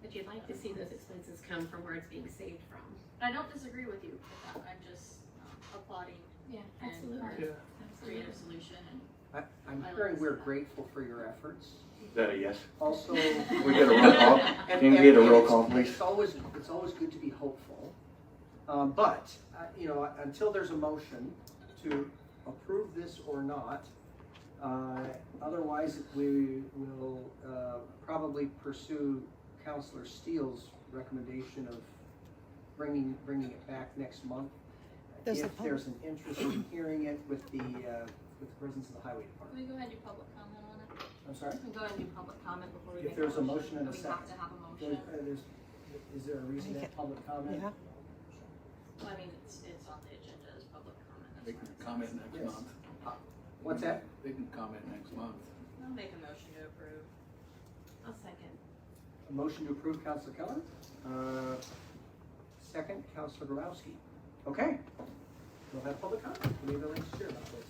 But you'd like to see those expenses come from where it's being saved from. I don't disagree with you with that. I'm just applauding Absolutely. and creative solution. And I'm hearing we're grateful for your efforts. Is that a yes? Also, Can we get a roll call? Can we get a roll call, please? It's always good to be hopeful, but you know, until there's a motion to approve this or not, otherwise we will probably pursue Councilor Steele's recommendation of bringing it back next month. If there's an interest in hearing it with the presence of the highway can department. we go ahead and do public comment on it? I'm sorry? Can we go ahead and do public comment before we If make there's a a motion and a Do we second. have to have a motion? Is there a reason to have public comment? Yeah. Well, I mean, it's on the agenda as public comment. That's They why can it's comment on. next Yes. month. What's that? They can comment next month. I'll make a motion to approve. I'll second. A motion to approve, Councilor Keller. Second, Councilor Grabowski. Okay. We'll have public comment. We have anything to share about this.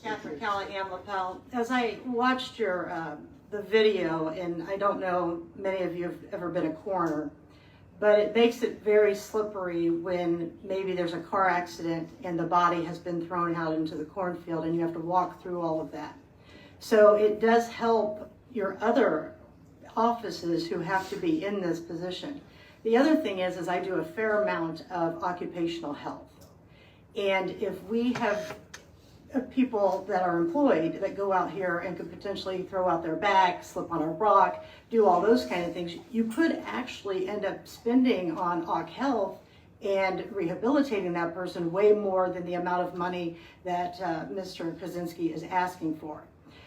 Catherine Callahan lapel. As I watched your the video, and I don't know many of you have ever been a coroner, but it makes it very slippery when maybe there's a car accident and the body has been thrown out into the cornfield and you have to walk through all of that. So it does help your other offices who have to be in this position. The other thing is I do a fair amount of occupational health. And if we have people that are employed that go out here and could potentially throw out their back, slip on a rock, do all those kind of things, you could actually end up spending on OC Health and rehabilitating that person way more than the amount of money that Mr. Kaczynski is asking for.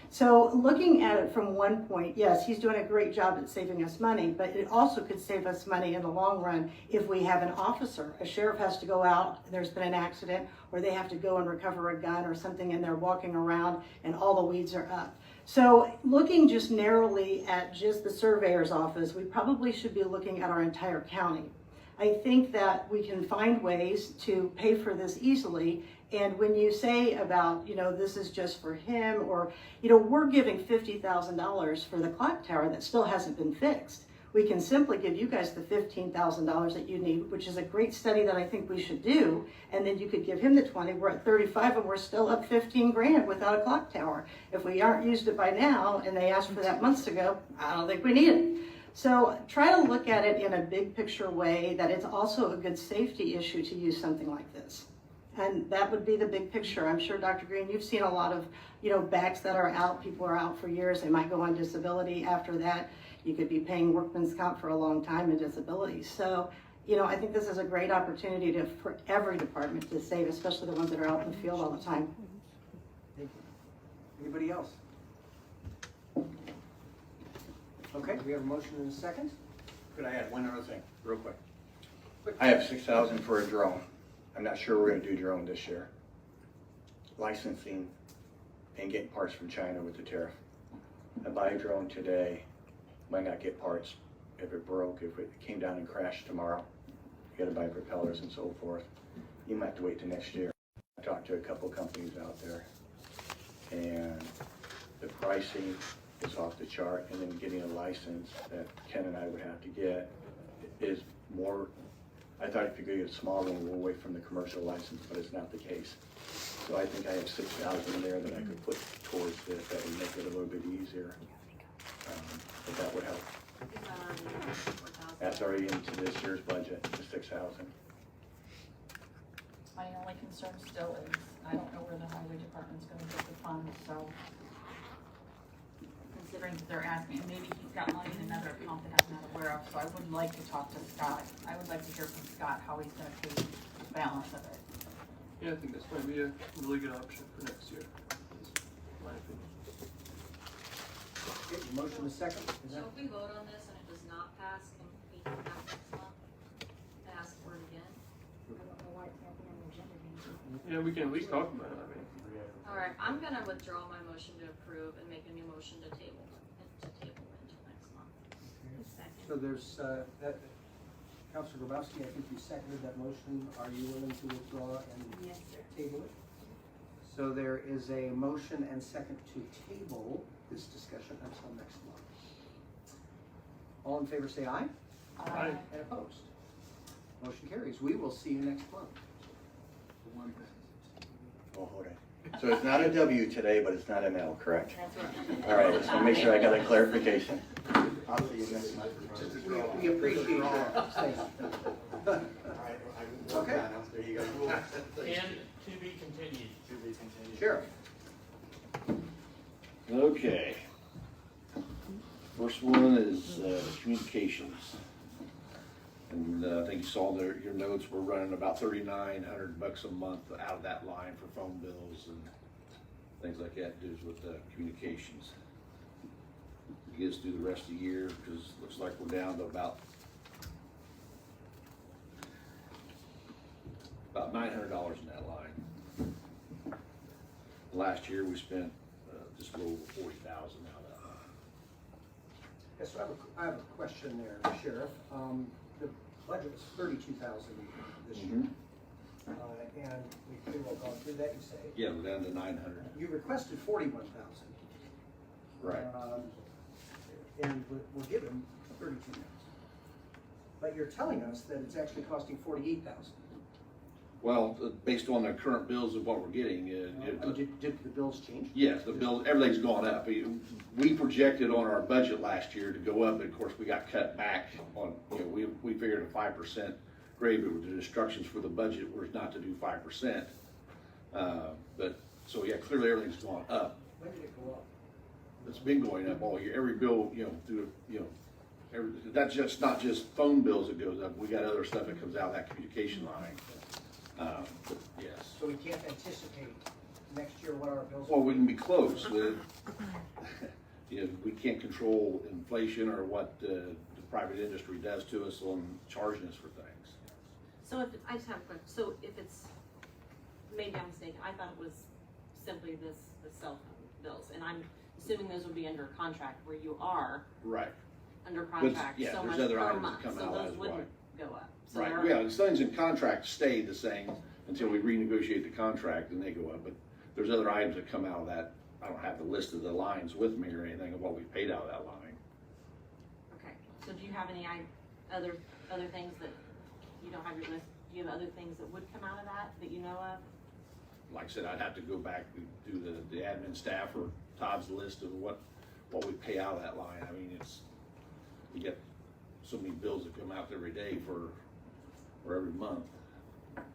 So looking at it from one point, yes, he's doing a great job at saving us money, but it also could save us money in the long run if we have an officer. A sheriff has to go out, there's been an accident, or they have to go and recover a gun or something, and they're walking around and all the weeds are up. So looking just narrowly at just the surveyor's office, we probably should be looking at our entire county. I think that we can find ways to pay for this easily. And when you say about, this is just for him, or, we're giving $50,000 for the clock tower that still hasn't been fixed. We can simply give you guys the $15,000 that you need, which is a great study that I think we should do. And then you could give him the 20. We're at 35 and we're still up 15 grand without a clock tower. If we aren't used it by now and they asked for that months ago, I don't think we need it. So try to look at it in a big picture way that it's also a good safety issue to use something like this. And that would be the big picture. I'm sure, Dr. Green, you've seen a lot of, backs that are out. People are out for years. They might go on disability. After that, you could be paying workman's comp for a long time in disability. So, I think this is a great opportunity for every department to save, especially the ones that are out in the field all the time. Thank you. Anybody else? Okay, we have a motion and a second. Could I add one other thing, real quick? I have $6,000 for a drone. I'm not sure we're gonna do drone this year. Licensing and getting parts from China with the tariff. I buy a drone today, might not get parts if it broke, if it came down and crashed tomorrow, you gotta buy propellers and so forth. You might have to wait till next year. I talked to a couple companies out there, and the pricing is off the chart, and then getting a license that Ken and I would have to get is more. I thought if you could get a small one, we're away from the commercial license, but it's not the case. So I think I have 6,000 in there that I could put towards this, that would make it a little bit easier. But that would help. That's already into this year's budget, the 6,000. My only concern still is, I don't know where the highway department's gonna get the funds, so. Considering that they're asking, and maybe he's got money in another account that I'm not aware of, so I would like to talk to Scott. I would like to hear from Scott how he's gonna pay the balance of it. Yeah, I think this might be a really good option for next year, is my opinion. Okay, motion is second. Is So that- if we vote on this and it does not pass, can we come back next month and ask for it again? Yeah, we can at least talk about it, I mean. Alright, I'm gonna withdraw my motion to approve and make a new motion to table until next month. So there's, that, Counselor Grabowski, I think you seconded that motion. Are you willing to withdraw and Yes, sir. table it? So there is a motion and second to table this discussion until next month. All in favor say aye. Aye. And opposed? Motion carries. We will see you next month. Oh, hold on. So it's not a W today, but it's not an L, correct? That's right. All right, just want to make sure I got a clarification. I'll see you next month. We appreciate that. Thanks. Okay. There you go. And to be continued. To be continued. Sheriff. Okay. First one is communications. And I think you saw there, your notes, we're running about $3,900 a month out of that line for phone bills and things like that, dues with communications. Get us through the rest of the year, because it looks like we're down to about $900 in that line. Last year we spent just a little over 40,000 out of that line. Yes, so I have a question there, Sheriff. The budget was 32,000 this year. And we've pretty well gone through that, you say? Yeah, we're down to 900. You requested 41,000. Right. And we're given 32,000. But you're telling us that it's actually costing 48,000. Well, based on the current bills of what we're getting, Did the bills change? yes, the bill, everything's gone up. We projected on our budget last year to go up, but of course we got cut back on, we figured a 5% grade, but the instructions for the budget were not to do 5%. But, so yeah, clearly everything's gone up. When did it go up? It's been going up all year. Every bill, that's just not just phone bills that goes up. We got other stuff that comes out of that communication line. But yes. So we can't anticipate next year what our bills. Well, we can be close. We can't control inflation or what the private industry does to us on charging us for things. So if, I just have a question, so if it's, maybe I'm mistaken, I thought it was simply the cell phone bills, and I'm assuming those would be under contract where you are Right. under But, contract yeah, so there's much other per items that month, come so out those as wouldn't go up. So Right, they're- yeah, the things in contract stay the same until we renegotiate the contract and they go up, but there's other items that come out of that. I don't have the list of the lines with me or anything of what we paid out of that line. Okay, so do you have any other things that, you don't have your list, do you have other things that would come out of that you know of? Like I said, I'd have to go back and do the admin staff or Todd's list of what we pay out of that line. I mean, we get so many bills that come out every day for every month.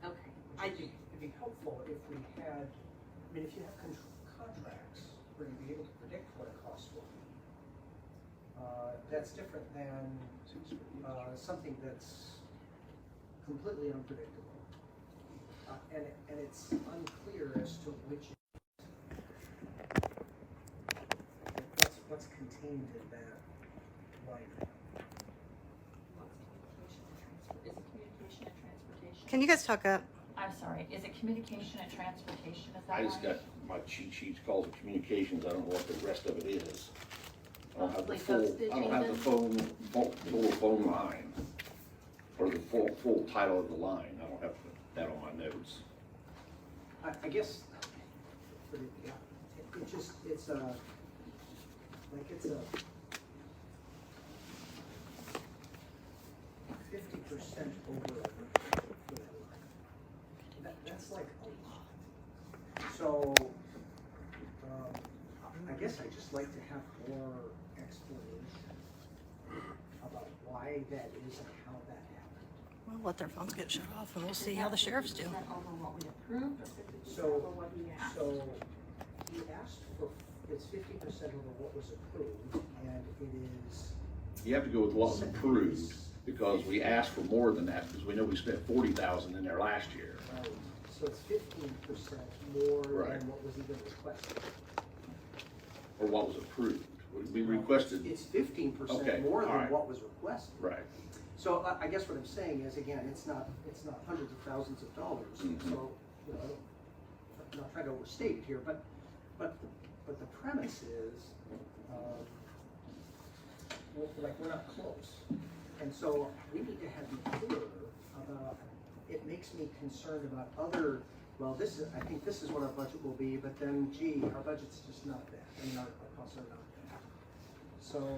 Okay. It'd be helpful if we had, if you have contracts where you'd be able to predict what a cost will be. That's different than something that's completely unpredictable. And it's unclear as to which, what's contained in that line. Is it communication and transportation? Can you guys talk up? I'm sorry, is it communication and transportation, is that I just right? got my cheat sheets calls it communications. I don't know what the rest of it is. don't have the Like full, postage I don't have the full phone line, or the full title of the line. I don't have that on my notes. I guess, yeah, it just, it's a, like, it's a 50% over for that line. That's like a lot. So, I guess I just like to have more explanation about why that is and how that happened. We'll let their phones get shut off and we'll see how the sheriffs do. Over what we approved or 50% So, over what we asked? so you asked for, it's 50% over what was approved, and it is. You have to go with what was approved, because we asked for more than that, because we know we spent 40,000 in there last year. Right, so it's 15% more Right. than what was even requested. Or what was approved. We requested. It's 15% Okay, more all than right. what was requested. Right. So I guess what I'm saying is, again, it's not hundreds of thousands of dollars. Mhm. So, you know, I'm not trying to overstate it here, but the premise is, like, we're not close. And so we need to be clearer about, it makes me concerned about other, well, I think this is what our budget will be, but then, gee, our budget's just not that. I mean, our costs are not that. So,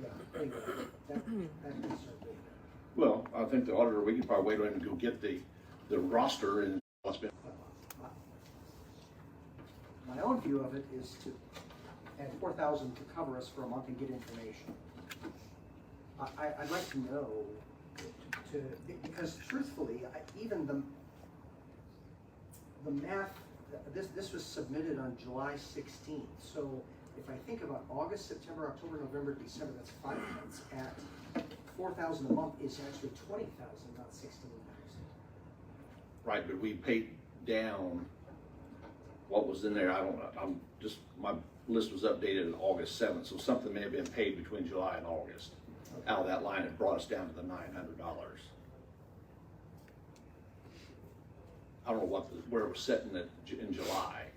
yeah, anyway, that concerns me. Well, I think the auditor, we could probably wait on him to go get the roster and what's been. My own view of it is to add 4,000 to cover us for a month and get information. I'd like to know, because truthfully, even the math, this was submitted on July 16th. So if I think about August, September, October, November, December, that's 5 months at 4,000 a month is actually 20,000, not 16,000. Right, but we paid down what was in there. I don't know. My list was updated on August 7th, so something may have been paid between July and August. Okay. Out of that line, it brought us down to the $900. I don't know where it was sitting in July.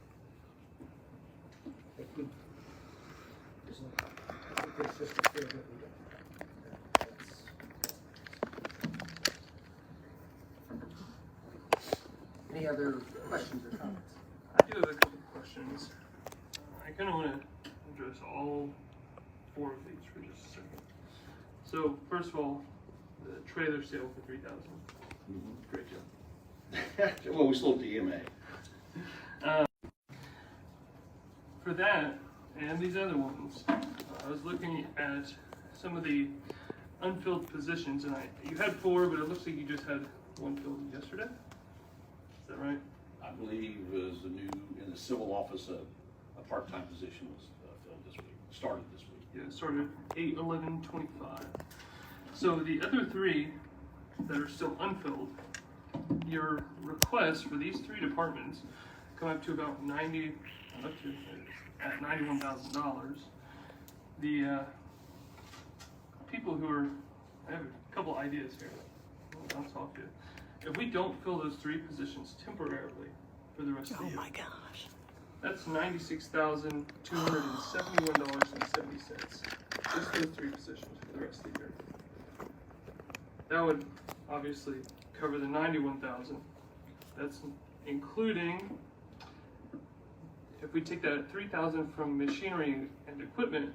Any other questions or comments? I do have a couple of questions. I kind of want to address all 4 of these for just a second. So, first of all, the trailer sale for $3,000. Great job. Well, we sold DMA. For that and these other ones, I was looking at some of the unfilled positions, and you had 4, but it looks like you just had 1 filled yesterday. Is that right? I believe is in the civil office, a part-time position was filled this week, started this week. Yeah, it started 8/11/25. So the other 3 that are still unfilled, your requests for these 3 departments come up to about at $91,000. The people who are, I have a couple ideas here. I'll talk to you. If we don't fill those 3 positions temporarily for the rest of the year. Oh my gosh. That's $96,271.70. Just those 3 positions for the rest of the year. That would obviously cover the $91,000. That's including, if we take that $3,000 from machinery and equipment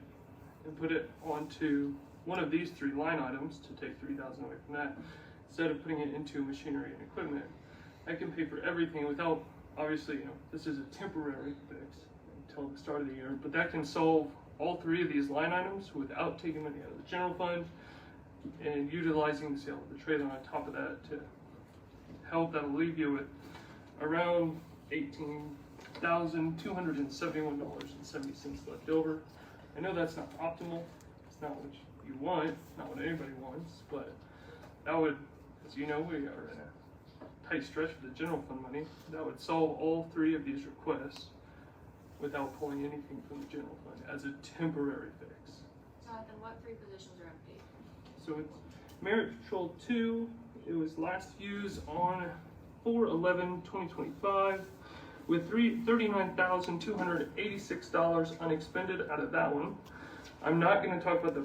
and put it onto one of these 3 line items to take $3,000 away from that, instead of putting it into machinery and equipment, I can pay for everything without, obviously, this is a temporary fix until the start of the year, but that can solve all 3 of these line items without taking money out of the general fund and utilizing the sale of the trailer on top of that to help. That'll leave you with around $18,271.70 left over. I know that's not optimal. It's not what you want, not what anybody wants, but that would, as you know, we are in a tight stretch for the general fund money. That would solve all 3 of these requests without pulling anything from the general fund as a temporary fix. Jonathan, what 3 positions are unpaid? So it's Merit Patrol 2, it was last used on 4/11/2025 with $39,286 unexpended out of that one. I'm not going to talk about the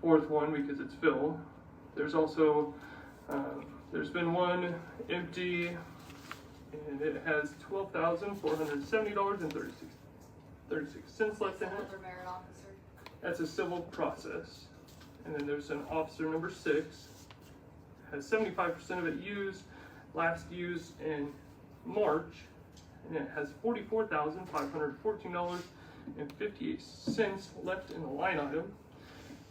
fourth one because it's Phil. There's also, there's been one empty, and it has $12,470.36 left in it. Another merit officer. That's a civil process. And then there's an officer number 6, has 75% of it used, last used in March, and it has $44,514.58 left in the line item.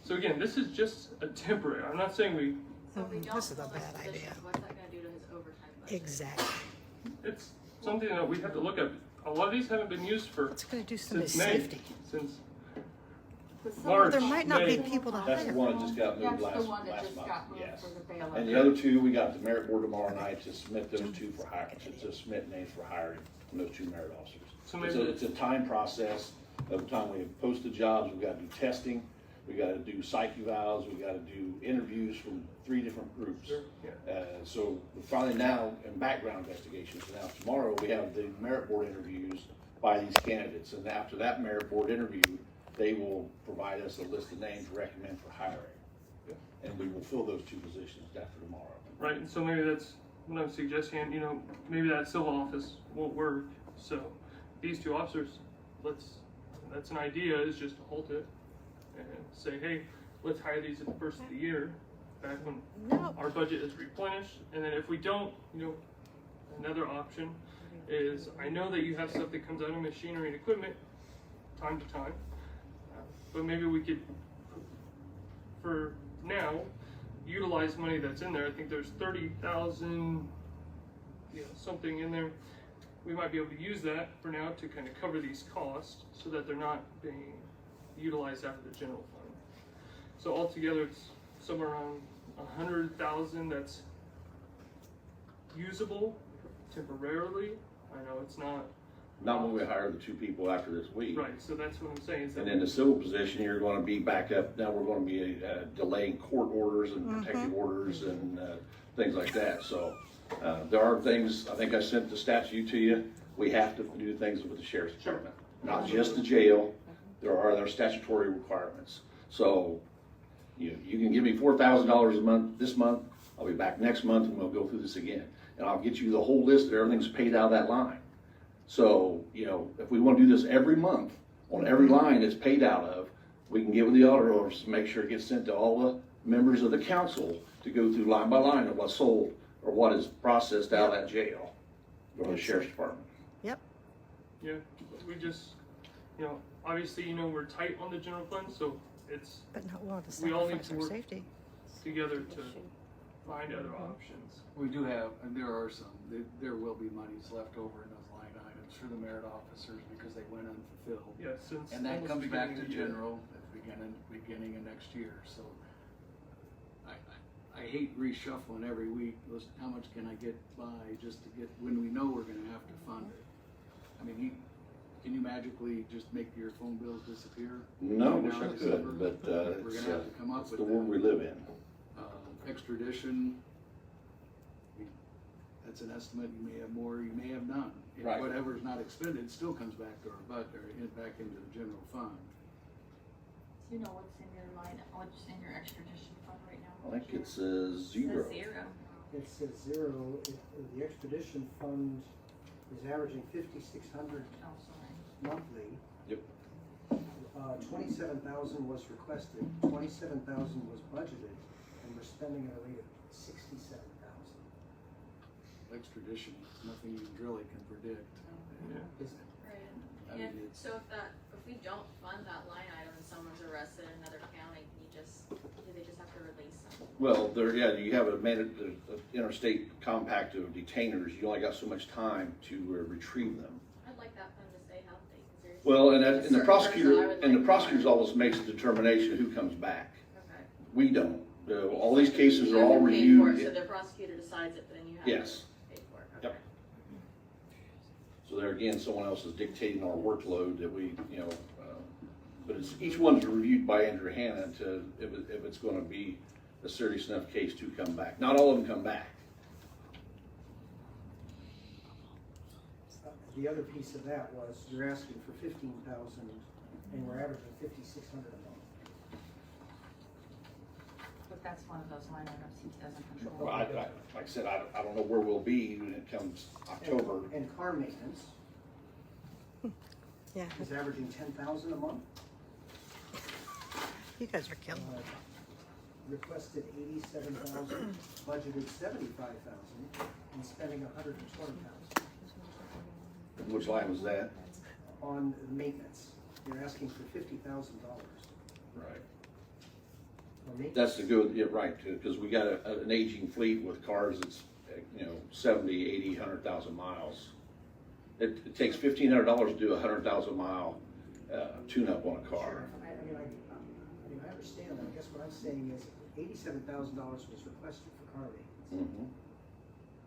So again, this is just a temporary. I'm not saying we. So if we don't This is a fill this bad position, idea. what's that gonna do to his overtime budget? Exactly. It's something that we have to look at. A lot of these haven't been used for It's going to do some since May, safety. since Well, March. there might not be May. people to That's the hire. one that just got moved That's last the one that last just month, got moved yes. for the bailiff. And the other two, we got the merit board tomorrow night to submit those two for hiring, to submit names for hiring from those two merit officers. So It's a time process. Of the time we post the jobs, we've got to do testing, we got to do psych evals, we got to do interviews from 3 different groups. Sure, yeah. So we're finally now in background investigations. Now tomorrow we have the merit board interviews by these candidates, and after that merit board interview, they will provide us a list of names to recommend for hiring. Yeah. And we will fill those 2 positions after tomorrow. Right, and so maybe that's what I'm suggesting, you know, maybe that civil office won't work. So these 2 officers, that's an idea, is just to halt it and say, hey, let's hire these at the first of the year, back when our budget is replenished. And then if we don't, you know, another option is, I know that you have stuff that comes out of machinery and equipment time to time, but maybe we could, for now, utilize money that's in there. I think there's 30,000, you know, something in there. We might be able to use that for now to kind of cover these costs so that they're not being utilized out of the general fund. So altogether, it's somewhere around 100,000 that's usable temporarily. I know it's not. Not when we hire the 2 people after this week. Right, so that's what I'm saying. Is that And in the civil position, you're going to be back up. Now we're going to be delaying court orders and protective orders and things like that. So there are things, I think I sent the statute to you. We have to do things with the sheriff's department, not just the jail. There are other statutory requirements. So you can give me $4,000 a month this month. I'll be back next month and we'll go through this again. And I'll get you the whole list of everything's paid out of that line. So, you know, if we want to do this every month on every line it's paid out of, we can give them the auditor orders to make sure it gets sent to all the members of the council to go through line by line of what's sold or what is processed out of that jail or the sheriff's department. Yep. Yeah, we just, you know, obviously, you know, we're tight on the general fund, so it's, But not willing to we all need sacrifice to our work safety. together to find other options. We do have, and there are some, there will be monies left over in those line items for the merit officers because they went unfulfilled. Yeah, since And that almost comes back to beginning of the year. general at the beginning of next year, so. I hate reshuffling every week, how much can I get by just to get, when we know we're gonna have to fund it. I mean, can you magically just make your phone bills disappear? No, between wish now I and December? could, but We're gonna have to come up it's with the that. world we live in. Extradition, that's an estimate, you may have more, you may have none. If Right. whatever's not expended still comes back to our budget, or back into the general fund. Do you know what's in your line, what's in your extradition fund right now? I think it says 0. It says 0. It says 0. The extradition fund is averaging 5,600 Oh, sorry. monthly. Yep. 27,000 was requested, 27,000 was budgeted, and we're spending at a rate of 67,000. Extradition, nothing you really can predict. Yeah. Is it? Right. I mean, And it's- so if we don't fund that line item and someone's arrested in another county, do they just have to release them? Well, you have a interstate compact of detainers. You only got so much time to retrieve them. I'd like that fund to stay healthy. 'Cause there's Well, and a the certain prosecutor person I would like prosecutor's more. always makes a determination who comes back. Okay. We don't. All these cases You are have all to pay for it, reviewed. so the prosecutor decides it, but then you have Yes. to pay for it. Yep. So there again, someone else is dictating our workload that we, but each one's reviewed by Andrew Hanna to, if it's gonna be a serious enough case to come back. Not all of them come back. The other piece of that was, you're asking for 15,000, and we're averaging 5,600 a month. That's one of those line items he doesn't control. Well, like I said, I don't know where we'll be when it comes October. And car maintenance Yeah, is averaging 10,000 a month. you guys are killing me. Requested 87,000, budgeted 75,000, and spending 120,000 Which line was that? on maintenance. You're asking for $50,000. Right. for maintenance. That's the good, yeah, right, because we got an aging fleet with cars that's, 70, 80, 100,000 miles. It takes $1,500 to do a 100,000 mile tune-up on a car. I understand that. I guess what I'm saying is $87,000 was requested for car maintenance. Mhm.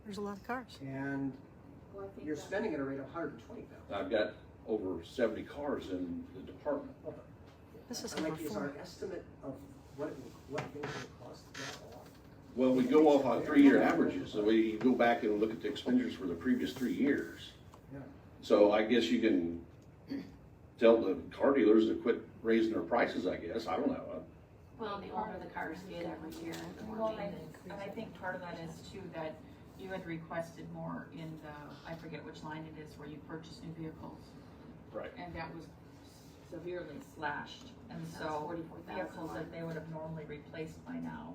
There's a lot of cars. And you're spending at a rate of 120,000. I've got over 70 cars in the department. This is Like, number is our 4. estimate of what things will cost that off? Well, we go off on 3-year averages, so we go back and look at the expenditures for the previous 3 years. Yeah. So I guess you can tell the car dealers to quit raising their prices, I guess, I don't know. Well, the older the cars get every year, the more Well, maintenance. and I think part of that is too that you had requested more in the, I forget which line it is, where you purchase new vehicles. Right. And that was severely slashed, and That was so 44,000 vehicles that they would have normally replaced by now,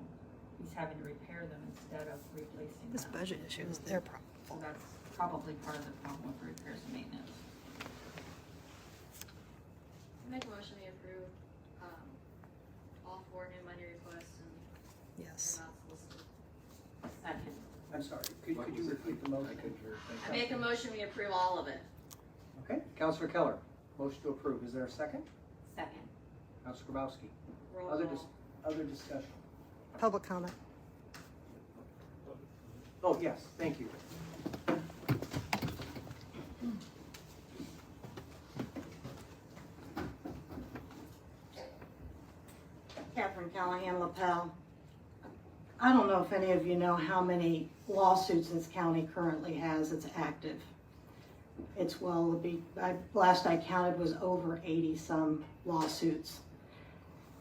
he's having to repair them instead of replacing This them. budget issue is their problem. So that's probably part of the problem with repairs and maintenance. Make a motion to approve, all 4 new money requests and Yes. amounts listed. Second. I'm sorry, could you repeat the motion? I make a motion, we approve all of it. Okay, Counselor Keller, motion to approve. Is there a second? Second. Counselor Grabowski. Roll Other call. other discussion? Public comment. Oh, yes, thank you. Catherine Callahan LaPel. I don't know if any of you know how many lawsuits this county currently has that's active. It's, last I counted was over 80 some lawsuits.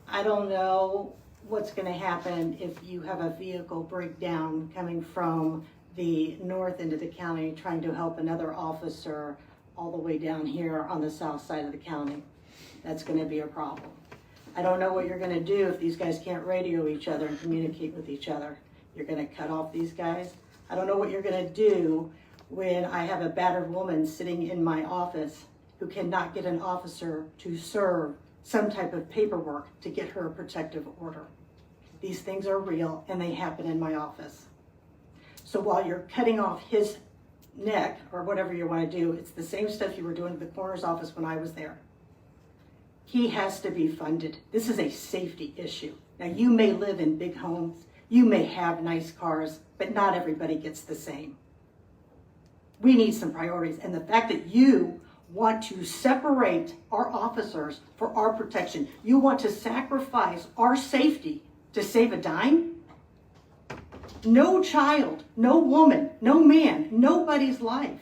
I don't know what's gonna happen if you have a vehicle breakdown coming from the north end of the county trying to help another officer all the way down here on the south side of the county. That's gonna be a problem. I don't know what you're gonna do if these guys can't radio each other and communicate with each other. You're gonna cut off these guys. I don't know what you're gonna do when I have a battered woman sitting in my office who cannot get an officer to serve some type of paperwork to get her a protective order. These things are real and they happen in my office. So while you're cutting off his neck or whatever you wanna do, it's the same stuff you were doing at the coroner's office when I was there. He has to be funded. This is a safety issue. Now, you may live in big homes, you may have nice cars, but not everybody gets the same. We need some priorities, and the fact that you want to separate our officers for our protection, you want to sacrifice our safety to save a dime? No child, no woman, no man, nobody's life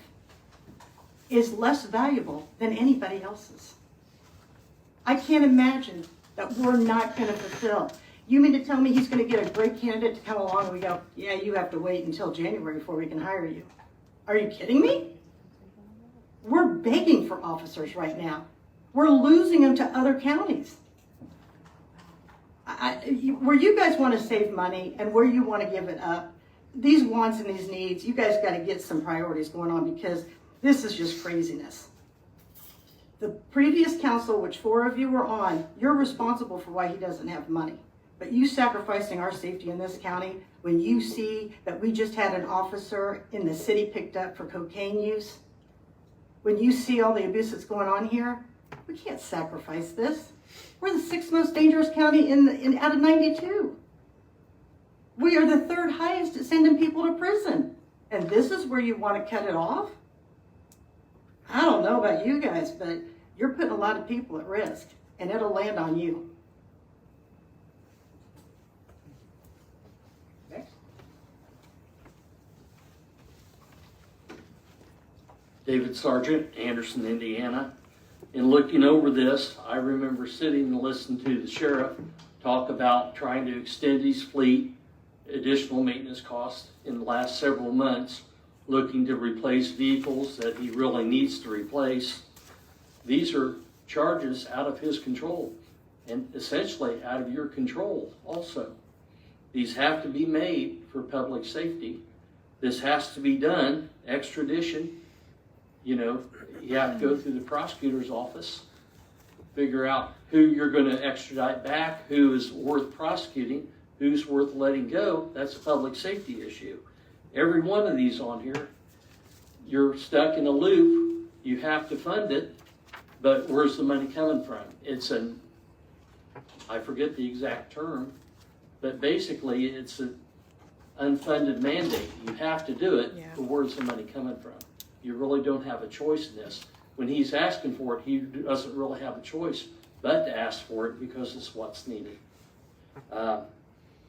is less valuable than anybody else's. I can't imagine that we're not going to fulfill. You mean to tell me he's going to get a great candidate to come along and we go, yeah, you have to wait until January before we can hire you? Are you kidding me? We're begging for officers right now. We're losing them to other counties. Where you guys want to save money and where you want to give it up, these wants and these needs, you guys got to get some priorities going on because this is just craziness. The previous council, which 4 of you were on, you're responsible for why he doesn't have money. But you sacrificing our safety in this county when you see that we just had an officer in the city picked up for cocaine use, when you see all the abuse that's going on here, we can't sacrifice this. We're the 6th most dangerous county out of 92. We are the 3rd highest at sending people to prison. And this is where you want to cut it off? I don't know about you guys, but you're putting a lot of people at risk, and it'll land on you. Next. David Sargent, Anderson, Indiana. In looking over this, I remember sitting and listening to the sheriff talk about trying to extend his fleet, additional maintenance costs in the last several months, looking to replace vehicles that he really needs to replace. These are charges out of his control and essentially out of your control also. These have to be made for public safety. This has to be done, extradition. You know, you have to go through the prosecutor's office, figure out who you're going to extradite back, who is worth prosecuting, who's worth letting go. That's a public safety issue. Every one of these on here, you're stuck in a loop. You have to fund it, but where's the money coming from? It's an, I forget the exact term, but basically it's an unfunded mandate. You have to do it, but where's the money coming from? You really don't have a choice in this. When he's asking for it, he doesn't really have a choice but to ask for it because it's what's needed. I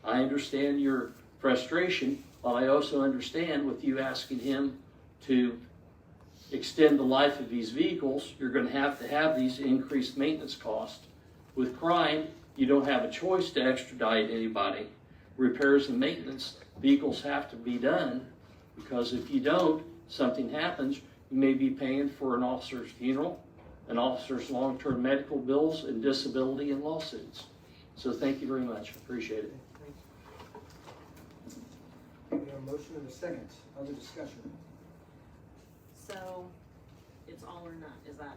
understand your frustration, but I also understand with you asking him to extend the life of these vehicles, you're going to have these increased maintenance costs. With crime, you don't have a choice to extradite anybody. Repairs and maintenance, vehicles have to be done, because if you don't, something happens, you may be paying for an officer's funeral, an officer's long-term medical bills, and disability and lawsuits. So thank you very much. Appreciate it. We have a motion and a second. Other discussion? So, it's all or none, is that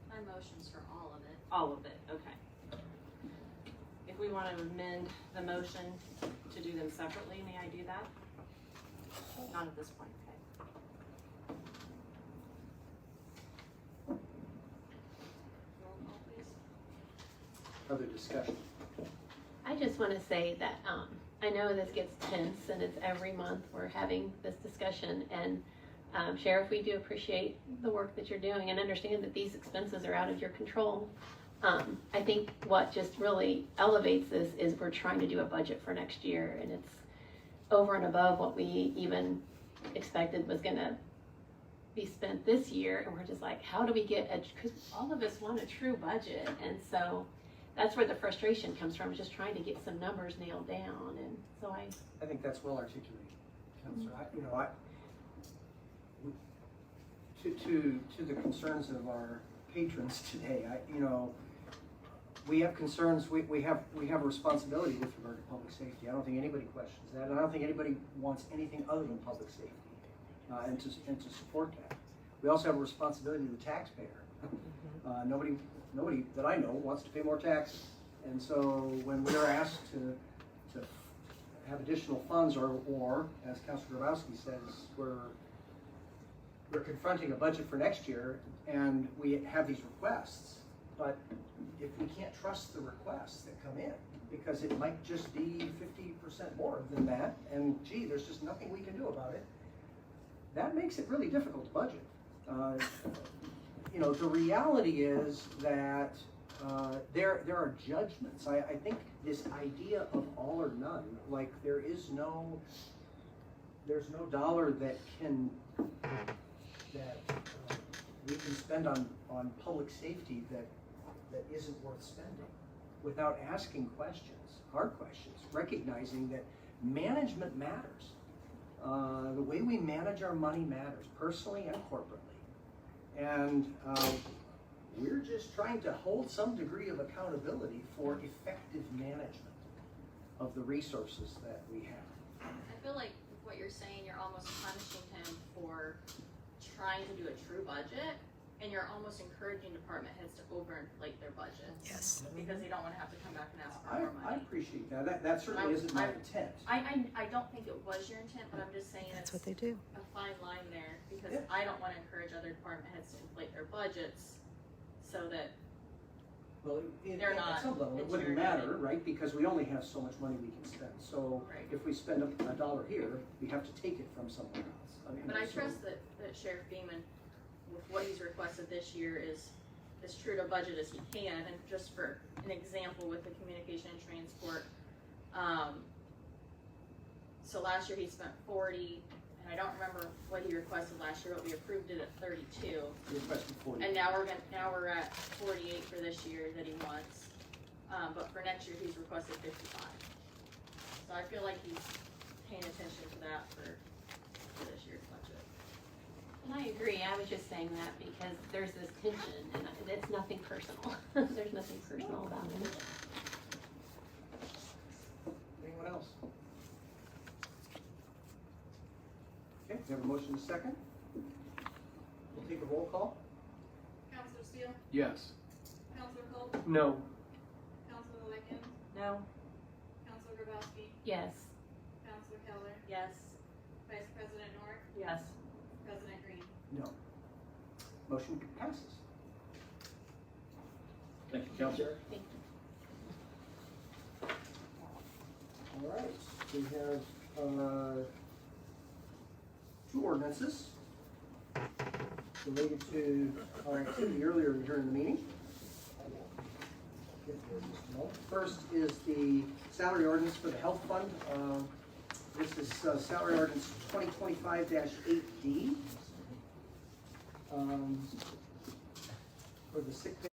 My motion's for all of it. all of it? Okay. If we want to amend the motion to do them separately, may I do that? Not at this point, okay. Roll call, please. Other discussion? I just want to say that I know this gets tense and it's every month we're having this discussion, and Sheriff, we do appreciate the work that you're doing and understand that these expenses are out of your control. I think what just really elevates this is we're trying to do a budget for next year, and it's over and above what we even expected was going to be spent this year, and we're just like, how do we get because all of us want a true budget, and so that's where the frustration comes from, is just trying to get some numbers nailed down. And so I think that's well articulated, Counselor. To the concerns of our patrons today, we have concerns. We have a responsibility with regard to public safety. I don't think anybody questions that, and I don't think anybody wants anything other than public safety, and to support that. We also have a responsibility to the taxpayer. Nobody that I know wants to pay more taxes, and so when we're asked to have additional funds, or as Councilor Grabowski says, we're confronting a budget for next year, and we have these requests, but if we can't trust the requests that come in, because it might just be 50% more than that, and gee, there's just nothing we can do about it, that makes it really difficult to budget. The reality is that there are judgments. I think this idea of all or none, like there's no dollar that we can spend on public safety that isn't worth spending, without asking questions, hard questions, recognizing that management matters. The way we manage our money matters, personally and corporately. And we're just trying to hold some degree of accountability for effective management of the resources that we have. I feel like what you're saying, you're almost punishing him for trying to do a true budget, and you're almost encouraging department heads to overinflate their budgets. Yes. Because they don't want to have to come back and ask for more I money. appreciate that. That certainly isn't my intent. I don't think it was your intent, but I'm just saying That's it's what they do. a fine line there, because Yeah. I don't want to encourage other department heads to inflate their budgets so that Well, They're not at some level, it it's wouldn't your matter, right? Because we only have so much money we can spend. So Right. if we spend a dollar here, we have to take it from somewhere else. But I trust that Sheriff Beeman, with what he's requested this year, is as true to budget as he can. And just for an example with the communication and transport, so last year he spent 40, and I don't remember what he requested last year, but we approved it at 32. We requested 40. And now we're at 48 for this year that he wants. but for next year, he's requested 55. So I feel like he's paying attention to that for this year's budget. And I agree, I was just saying that because there's this tension, and it's nothing personal. There's nothing personal about it. Anyone else? Okay, we have a motion to second. We'll take a roll call. Counselor Steele? Yes. Counselor Culp? No. Counselor Lickens? No. Counselor Grabowski? Yes. Counselor Keller? Yes. Vice President Nork? Yes. President Green? No. Motion passes. Thank you, Counselor. Thank you. All right, we have, 2 ordinances related to our activity earlier during the meeting. First is the salary ordinance for the health fund. This is salary ordinance 2025-8D. For the sick pay